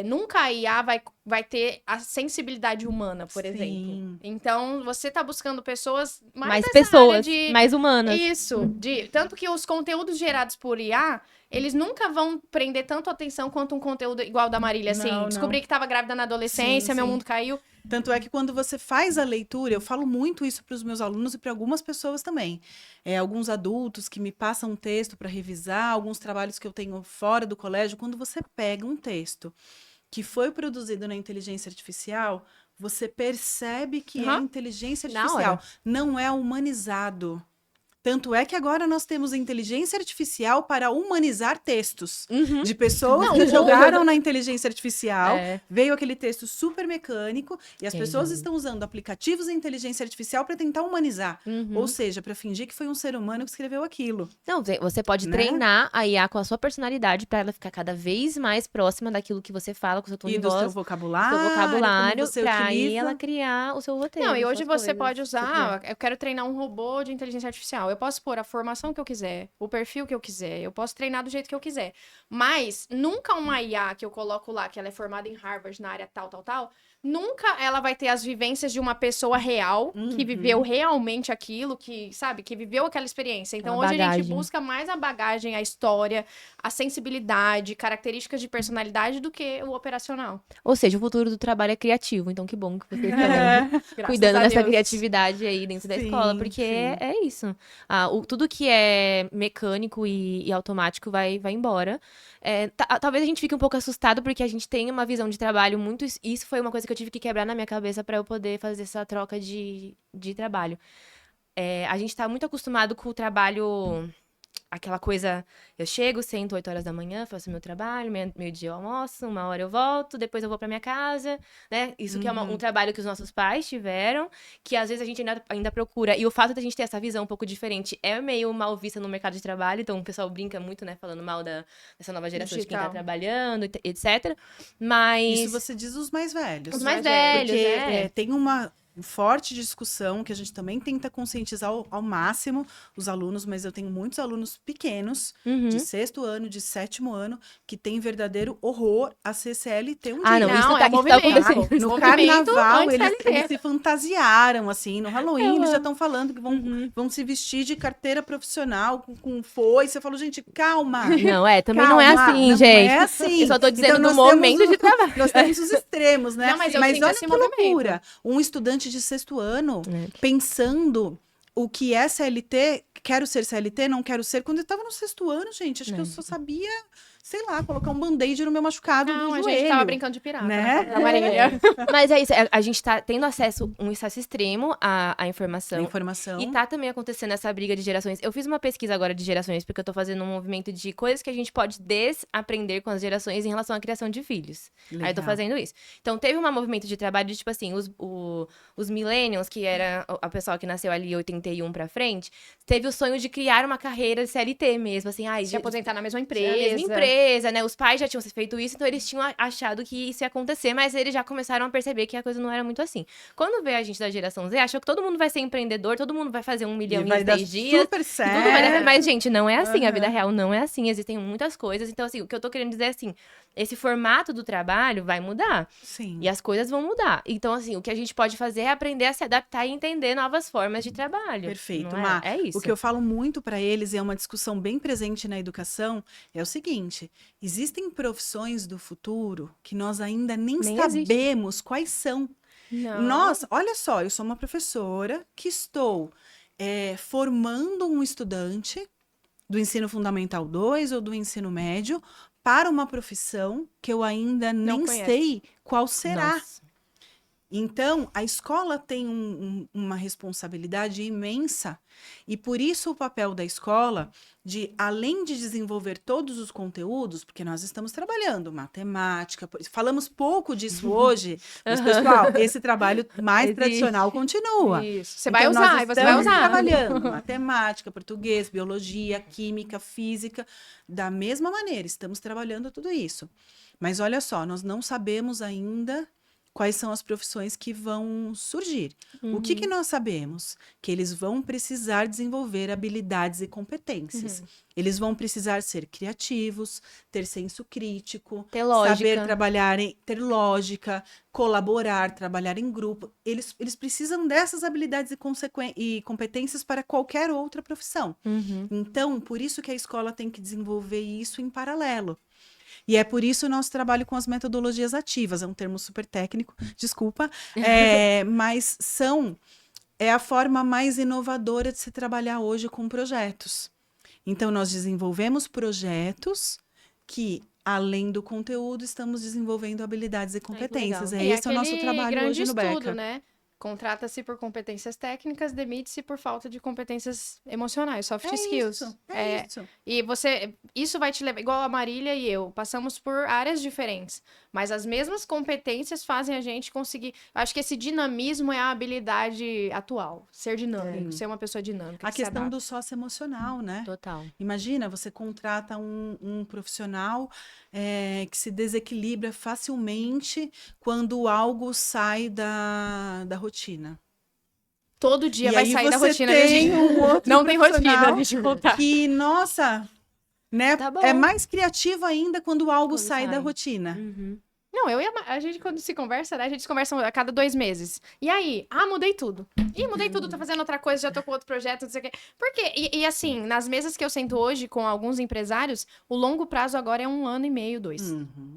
Speaker 2: nunca a IA vai ter a sensibilidade humana, por
Speaker 1: Sim.
Speaker 2: exemplo. Então, você tá buscando pessoas
Speaker 3: Mais
Speaker 2: dessa
Speaker 3: pessoas,
Speaker 2: área de...
Speaker 3: mais humanas.
Speaker 2: Isso, tanto que os conteúdos gerados por IA, eles nunca vão prender tanto atenção quanto um conteúdo igual da Marília, assim.
Speaker 1: Não, não.
Speaker 2: Descobri que tava grávida na adolescência,
Speaker 1: Sim,
Speaker 2: meu
Speaker 1: sim.
Speaker 2: mundo caiu.
Speaker 1: Tanto é que quando você faz a leitura, eu falo muito isso para os meus alunos e para algumas pessoas também. Alguns adultos que me passam um texto para revisar, alguns trabalhos que eu tenho fora do colégio. Quando você pega um texto que foi produzido na inteligência artificial, você percebe que é
Speaker 2: Aham.
Speaker 1: inteligência
Speaker 3: Na
Speaker 1: artificial,
Speaker 3: hora.
Speaker 1: não é humanizado. Tanto é que agora nós temos inteligência artificial para humanizar textos
Speaker 3: Uhum.
Speaker 1: de pessoas que jogaram na inteligência artificial.
Speaker 3: É.
Speaker 1: Veio aquele texto super mecânico e as pessoas
Speaker 3: Exato.
Speaker 1: estão usando aplicativos de inteligência artificial para tentar humanizar.
Speaker 3: Uhum.
Speaker 1: Ou seja, para fingir que foi um ser humano que escreveu aquilo.
Speaker 3: Não, você pode
Speaker 1: Né?
Speaker 3: treinar a IA com a sua personalidade pra ela ficar cada vez mais próxima daquilo que você fala, com o seu tom
Speaker 1: E
Speaker 3: de
Speaker 1: do seu
Speaker 3: voz,
Speaker 1: vocabulário,
Speaker 3: seu vocabulário,
Speaker 1: como você
Speaker 3: pra aí
Speaker 1: utiliza.
Speaker 3: ela criar o seu roteiro.
Speaker 2: Não, e hoje
Speaker 3: suas
Speaker 2: você
Speaker 3: coisas,
Speaker 2: pode
Speaker 3: se quiser.
Speaker 2: usar, eu quero treinar um robô de inteligência artificial. Eu posso pôr a formação que eu quiser, o perfil que eu quiser, eu posso treinar do jeito que eu quiser. Mas nunca uma IA que eu coloco lá, que ela é formada em Harvard na área tal, nunca ela vai ter as vivências de uma pessoa real, que
Speaker 1: Uhum.
Speaker 2: viveu realmente aquilo, que, sabe, que viveu aquela experiência. Então,
Speaker 3: Aquela
Speaker 2: hoje a gente
Speaker 3: bagagem.
Speaker 2: busca mais a bagagem, a história, a sensibilidade, características de personalidade do que o operacional.
Speaker 3: Ou seja, o futuro do trabalho é criativo, então que bom que vocês estão
Speaker 2: Graças
Speaker 3: cuidando
Speaker 2: a
Speaker 3: dessa
Speaker 2: Deus.
Speaker 3: criatividade aí dentro da escola,
Speaker 1: Sim,
Speaker 3: porque
Speaker 1: sim.
Speaker 3: é isso. Tudo que é mecânico e automático vai embora. Talvez a gente fique um pouco assustado, porque a gente tem uma visão de trabalho muito... Isso foi uma coisa que eu tive que quebrar na minha cabeça para eu poder fazer essa troca de trabalho. A gente tá muito acostumado com o trabalho... Aquela coisa, eu chego, sento 8 horas da manhã, faço meu trabalho, meio-dia eu almoço, 1 hora eu volto, depois eu vou pra minha casa, né? Isso que é um trabalho que os nossos pais tiveram, que às vezes a gente ainda procura. E o fato da gente ter essa visão um pouco diferente é meio mal vista no mercado de trabalho, então o pessoal brinca muito, né? Falando mal dessa nova geração de quem tá
Speaker 2: Digital.
Speaker 3: trabalhando, etc. Mas...
Speaker 1: Isso você diz os mais velhos.
Speaker 3: Os mais
Speaker 2: velhos,
Speaker 3: velhos,
Speaker 1: Porque tem uma forte discussão que a gente também tenta conscientizar ao máximo os alunos, mas eu tenho muitos alunos pequenos,
Speaker 3: Uhum.
Speaker 1: de 6º ano, de 7º ano, que tem verdadeiro horror a ser CLT um
Speaker 3: Ah,
Speaker 1: dia.
Speaker 3: não, isso
Speaker 2: Não,
Speaker 3: tá
Speaker 2: é movimento.
Speaker 3: acontecendo.
Speaker 1: No
Speaker 2: Movimento
Speaker 1: carnaval,
Speaker 2: antes
Speaker 1: eles
Speaker 2: CLT.
Speaker 1: se fantasiaram, assim. No Halloween,
Speaker 3: Eu
Speaker 1: eles já
Speaker 3: amo.
Speaker 1: estão falando que vão se vestir de carteira profissional, com foice. Você falou, gente, calma.
Speaker 3: Não, também não é
Speaker 1: Calma,
Speaker 3: assim,
Speaker 1: não
Speaker 3: gente.
Speaker 1: é assim.
Speaker 3: Eu só tô dizendo
Speaker 1: Então,
Speaker 3: do
Speaker 1: nós temos
Speaker 3: momento de trabalho.
Speaker 1: Nós temos os extremos, né?
Speaker 2: Não, mas eu sinto
Speaker 1: olha
Speaker 2: esse
Speaker 1: que
Speaker 2: movimento.
Speaker 1: loucura. Um estudante de 6º ano pensando o que é CLT, quero ser CLT, não quero ser. Quando eu tava no 6º ano, gente, acho que eu só sabia, sei lá, colocar um band-aid no meu machucado
Speaker 2: Não,
Speaker 1: do
Speaker 2: a
Speaker 1: joelho.
Speaker 2: gente tava brincando de pirata.
Speaker 1: Né?
Speaker 2: Na Marília.
Speaker 3: Mas é isso, a gente tá tendo um acesso extremo à
Speaker 1: A
Speaker 3: informação.
Speaker 1: informação.
Speaker 3: E tá também acontecendo essa briga de gerações. Eu fiz uma pesquisa agora de gerações, porque eu tô fazendo um movimento de coisas que a gente pode desaprender com as gerações em relação à criação de filhos. Aí eu tô
Speaker 1: Legal.
Speaker 3: fazendo isso. Então, teve um movimento de trabalho de, tipo assim, os millennials, que era a pessoa que nasceu ali 81 pra frente, teve o sonho de criar uma carreira de CLT mesmo, assim,
Speaker 2: Se aposentar na mesma
Speaker 3: na
Speaker 2: empresa.
Speaker 3: mesma empresa, né? Os pais já tinham feito isso, então eles tinham achado que isso ia acontecer, mas eles já começaram a perceber que a coisa não era muito assim. Quando veio a gente da geração Z, achou que todo mundo vai ser empreendedor, todo mundo vai fazer 1 milhão
Speaker 1: E vai
Speaker 3: em
Speaker 1: dar
Speaker 3: 6 dias.
Speaker 1: super
Speaker 3: Tudo
Speaker 1: certo.
Speaker 3: vai dar certo. Mas, gente, não é assim. A vida
Speaker 1: Aham.
Speaker 3: real não é assim. Existem muitas coisas. Então, assim, o que eu tô querendo dizer é assim: esse formato do trabalho vai mudar.
Speaker 1: Sim.
Speaker 3: E as coisas vão mudar. Então, assim, o que a gente pode fazer é aprender a se adaptar e entender novas formas de trabalho.
Speaker 1: Perfeito,
Speaker 3: não
Speaker 1: Má.
Speaker 3: é isso.
Speaker 1: O que eu falo muito para eles, e é uma discussão bem presente na educação, é o seguinte: existem profissões do futuro que nós ainda nem sabemos quais são.
Speaker 2: Não.
Speaker 1: Nós, olha só, eu sou uma professora que estou formando um estudante do ensino fundamental 2 ou do ensino médio para uma profissão que eu ainda nem
Speaker 2: conheço.
Speaker 1: sei qual será.
Speaker 3: Nossa.
Speaker 1: Então, a escola tem uma responsabilidade imensa e por isso o papel da escola de, além de desenvolver todos os conteúdos, porque nós estamos trabalhando matemática, falamos pouco disso hoje, mas, pessoal, esse trabalho mais
Speaker 3: Existe.
Speaker 1: tradicional continua.
Speaker 2: Isso. Você
Speaker 1: Então,
Speaker 2: vai
Speaker 1: nós
Speaker 2: usar, e você vai
Speaker 1: estamos
Speaker 2: usar.
Speaker 1: trabalhando matemática, português, biologia, química, física, da mesma maneira, estamos trabalhando tudo isso. Mas olha só, nós não sabemos ainda quais são as profissões que vão surgir. O que nós sabemos? Que eles vão precisar desenvolver habilidades e competências. Eles vão precisar ser criativos, ter senso crítico,
Speaker 3: Ter lógica.
Speaker 1: saber trabalhar, ter lógica, colaborar, trabalhar em grupo. Eles precisam dessas habilidades e competências para qualquer outra profissão. Então, por isso que a escola tem que desenvolver isso em paralelo. E é por isso o nosso trabalho com as metodologias ativas. É um termo super técnico, desculpa. Mas é a forma mais inovadora de se trabalhar hoje com projetos. Então, nós desenvolvemos projetos que, além do conteúdo, estamos desenvolvendo habilidades e competências.
Speaker 3: legal.
Speaker 1: Esse é o nosso trabalho
Speaker 2: grande
Speaker 1: hoje no
Speaker 2: estudo,
Speaker 1: Beca.
Speaker 2: né? Contrata-se por competências técnicas, demite-se por falta de competências emocionais, soft skills.
Speaker 1: Isso.
Speaker 2: E isso vai te levar, igual a Marília e eu, passamos por áreas diferentes, mas as mesmas competências fazem a gente conseguir. Acho que esse dinamismo é a habilidade atual, ser dinâmico, ser uma pessoa dinâmica.
Speaker 1: A
Speaker 2: que se
Speaker 1: questão
Speaker 2: adapta.
Speaker 1: do socioemocional, né?
Speaker 3: Total.
Speaker 1: Imagina, você contrata um profissional que se desequilibra facilmente quando algo sai da rotina.
Speaker 2: Todo dia
Speaker 1: E
Speaker 2: vai
Speaker 1: aí
Speaker 2: sair da
Speaker 1: você
Speaker 2: rotina.
Speaker 1: tem um outro
Speaker 2: Não tem rotina,
Speaker 1: profissional
Speaker 2: deixa eu contar.
Speaker 1: que, nossa, né,
Speaker 3: Tá bom.
Speaker 1: é mais criativo ainda quando algo
Speaker 3: Quando
Speaker 1: sai da
Speaker 3: sai.
Speaker 1: rotina.
Speaker 2: Não, eu e a gente, quando se conversa, né? A gente se conversa a cada 2 meses. E aí? Ah, mudei tudo. Ih, mudei tudo, tô fazendo outra coisa, já tô com outro projeto, não sei o quê. Por quê? E assim, nas mesas que eu sento hoje com alguns empresários, o longo prazo agora é 1 ano e meio, 2.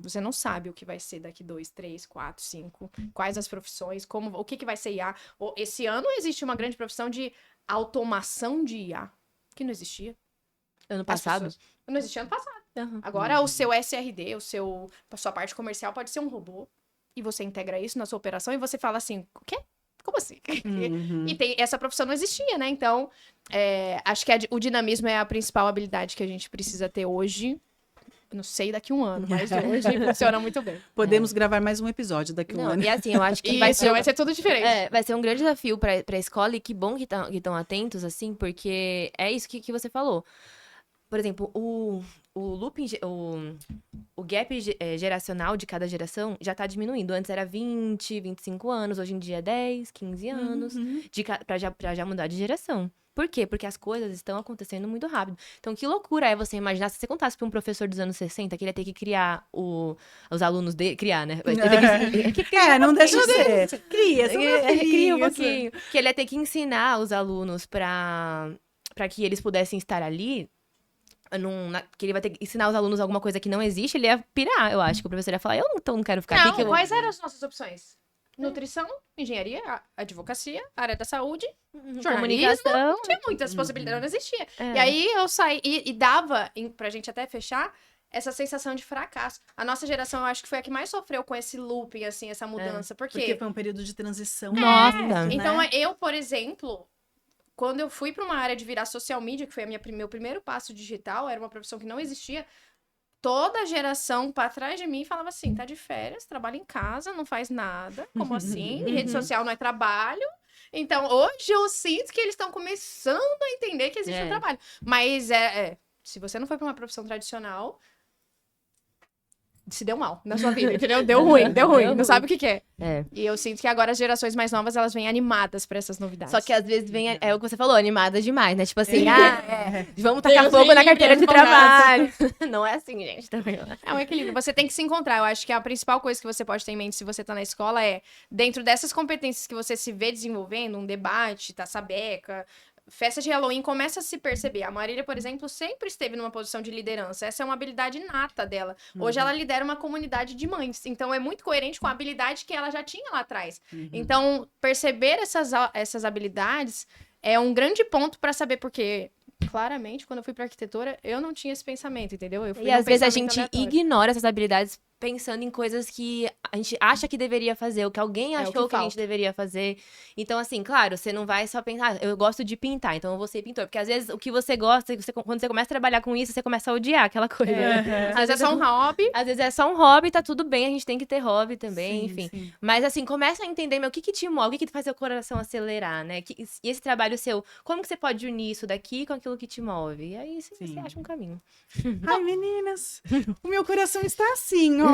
Speaker 2: Você não sabe o que vai ser daqui 2, 3, 4, 5, quais as profissões, o que vai ser IA. Esse ano existe uma grande profissão de automação de IA, que não existia.
Speaker 3: Ano
Speaker 2: As
Speaker 3: passado?
Speaker 2: pessoas- Não existia ano passado.
Speaker 3: Aham.
Speaker 2: Agora, o seu SRD, a sua parte comercial pode ser um robô. E você integra isso na sua operação e você fala assim, o quê? Como assim? E essa profissão não existia, né? Então, acho que o dinamismo é a principal habilidade que a gente precisa ter hoje. Eu não sei daqui 1 ano, mas hoje funciona muito bem.
Speaker 1: Podemos gravar mais um episódio daqui a um
Speaker 3: Não,
Speaker 1: ano.
Speaker 3: e assim, eu acho que
Speaker 2: Isso,
Speaker 3: vai ser
Speaker 2: tudo diferente.
Speaker 3: vai ser um grande desafio pra escola e que bom que estão atentos, assim, porque é isso que você falou. Por exemplo, o looping, o gap geracional de cada geração já tá diminuindo. Antes era 20, 25 anos, hoje em dia é 10, 15 anos, pra já mudar de geração. Por quê? Porque as coisas estão acontecendo muito rápido. Então, que loucura é você imaginar, se você contasse pra um professor dos anos 60 que ele ia ter que criar os alunos dele, criar, né? Vai ter que
Speaker 1: Não deixa de ser. Cria, são meus
Speaker 3: Cria um
Speaker 1: filhos.
Speaker 3: pouquinho. Que ele ia ter que ensinar os alunos pra que eles pudessem estar ali. Que ele vai ter que ensinar os alunos alguma coisa que não existe, ele ia pirar, eu acho. Que o professor ia falar, eu não quero ficar aqui. Que eu vou...
Speaker 2: Quais eram as nossas opções? Nutrição, engenharia, advocacia, área da saúde, jornalismo.
Speaker 3: Comunicação.
Speaker 2: Não tinha muitas possibilidades, não existia.
Speaker 3: É.
Speaker 2: E aí eu saí, e dava, pra gente até fechar, essa sensação de fracasso. A nossa geração, eu acho que foi a que mais sofreu com esse looping, assim, essa mudança.
Speaker 1: Porque foi um período de transição.
Speaker 3: Nossa.
Speaker 1: né?
Speaker 2: Então, eu, por exemplo, quando eu fui para uma área de virar social media, que foi meu primeiro passo digital, era uma profissão que não existia, toda a geração para trás de mim falava assim, tá de férias, trabalha em casa, não faz nada, como assim? Rede social não é trabalho. Então, hoje eu sinto que eles estão começando a entender que existe um trabalho. Mas, se você não foi para uma profissão tradicional, se deu mal na sua vida, entendeu? Deu ruim, não sabe o que é. E eu sinto que agora as gerações mais novas, elas vêm animadas pra essas novidades.
Speaker 3: Só que às vezes vem, é o que você falou, animada demais, né? Tipo assim, vamos tacar
Speaker 2: Deus
Speaker 3: fogo na
Speaker 2: livre,
Speaker 3: carteira de
Speaker 2: empolgada.
Speaker 3: trabalho. Não é assim, gente. Também.
Speaker 2: É um equilíbrio. Você tem que se encontrar. Eu acho que a principal coisa que você pode ter em mente se você tá na escola é, dentro dessas competências que você se vê desenvolvendo, um debate, taça-beca, festa de Halloween, começa a se perceber. A Marília, por exemplo, sempre esteve numa posição de liderança. Essa é uma habilidade inata dela. Hoje ela lidera uma comunidade de mães. Então é muito coerente com a habilidade que ela já tinha lá atrás. Então, perceber essas habilidades é um grande ponto para saber porque... Claramente, quando eu fui pra arquitetura, eu não tinha esse pensamento, entendeu? Eu fui
Speaker 3: E
Speaker 2: num
Speaker 3: às vezes a
Speaker 2: pensamento
Speaker 3: gente
Speaker 2: aleatório.
Speaker 3: ignora essas habilidades pensando em coisas que a gente acha que deveria fazer, ou que alguém
Speaker 2: o
Speaker 3: achou
Speaker 2: que
Speaker 3: que a gente
Speaker 2: falta.
Speaker 3: deveria fazer. Então, assim, claro, você não vai só pensar, eu gosto de pintar, então eu vou ser pintor. Porque às vezes o que você gosta, quando você começa a trabalhar com isso, você começa a odiar aquela coisa.
Speaker 1: Aham.
Speaker 2: Às vezes é só um hobby.
Speaker 3: Às vezes é só um hobby, tá tudo bem, a gente tem que ter hobby também,
Speaker 1: Sim,
Speaker 3: enfim.
Speaker 1: sim.
Speaker 3: Mas assim, começa a entender, meu, o que que te move, o que que faz seu coração acelerar, né? E esse trabalho seu, como que você pode unir isso daqui com aquilo que te move? E aí você
Speaker 1: Sim.
Speaker 3: acha um caminho.
Speaker 1: Ai, meninas, o meu coração está assim, ó.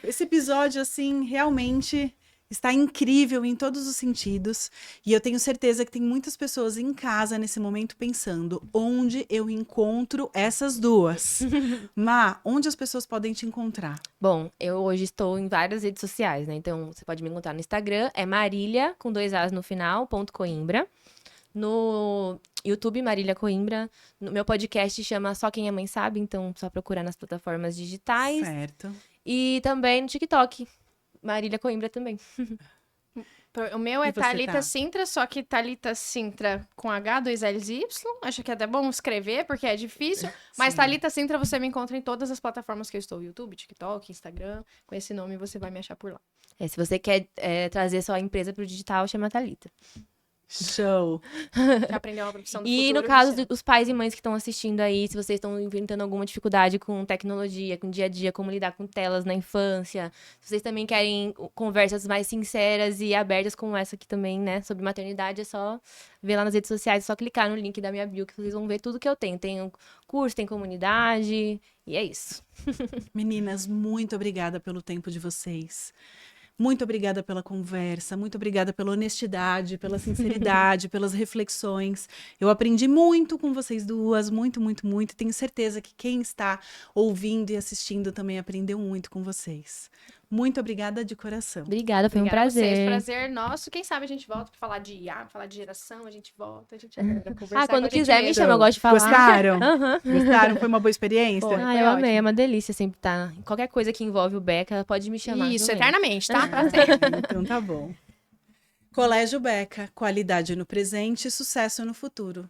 Speaker 1: Esse episódio, assim, realmente está incrível em todos os sentidos. E eu tenho certeza que tem muitas pessoas em casa nesse momento pensando: onde eu encontro essas duas? Má, onde as pessoas podem te encontrar?
Speaker 3: Bom, eu hoje estou em várias redes sociais, né? Então, você pode me encontrar no Instagram, é Marília, com 2 As no final, .coimbra. No YouTube, Marília Coimbra. No meu podcast chama Só Quem é Mãe Sabe, então só procurar nas plataformas digitais.
Speaker 1: Certo.
Speaker 3: E também no TikTok, Marília Coimbra também.
Speaker 2: O meu é
Speaker 1: E você,
Speaker 2: Thalita
Speaker 1: Tá?
Speaker 2: Sintra, só que Thalita Sintra com H, 2 L's e Y. Acho que é até bom escrever, porque é difícil. Mas
Speaker 1: Sim.
Speaker 2: Thalita Sintra você me encontra em todas as plataformas que eu estou. YouTube, TikTok, Instagram. Com esse nome você vai me achar por lá.
Speaker 3: Se você quer trazer sua empresa pro digital, chama Thalita.
Speaker 1: Show.
Speaker 2: Já aprendeu uma profissão do
Speaker 3: E
Speaker 2: futuro,
Speaker 3: no caso
Speaker 2: Luciana.
Speaker 3: dos pais e mães que estão assistindo aí, se vocês estão enfrentando alguma dificuldade com tecnologia, com dia a dia, como lidar com telas na infância, se vocês também querem conversas mais sinceras e abertas como essa aqui também, né, sobre maternidade, é só ver lá nas redes sociais, é só clicar no link da minha bio que vocês vão ver tudo que eu tenho. Tem curso, tem comunidade, e é isso.
Speaker 1: Meninas, muito obrigada pelo tempo de vocês. Muito obrigada pela conversa, muito obrigada pela honestidade, pela sinceridade, pelas reflexões. Eu aprendi muito com vocês duas, muito, muito, muito. Tenho certeza que quem está ouvindo e assistindo também aprendeu muito com vocês. Muito obrigada de coração.
Speaker 3: Obrigada, foi um
Speaker 2: Obrigada a vocês,
Speaker 3: prazer.
Speaker 2: prazer nosso. Quem sabe a gente volta pra falar de IA, pra falar de geração, a gente volta, a gente pra conversar
Speaker 3: Quando
Speaker 2: com a gente
Speaker 3: quiser, me
Speaker 2: mesmo.
Speaker 3: chama, eu gosto de falar.
Speaker 1: Gostaram?
Speaker 3: Aham.
Speaker 1: Gostaram? Foi uma boa experiência?
Speaker 2: Foi.
Speaker 3: Eu amei,
Speaker 2: ótimo.
Speaker 3: é uma delícia sempre estar. Qualquer coisa que envolve o Beca, pode me chamar.
Speaker 2: Isso,
Speaker 3: que eu venho.
Speaker 2: eternamente, tá? Prazer.
Speaker 1: Então tá bom. Colégio Beca, qualidade no presente e sucesso no futuro.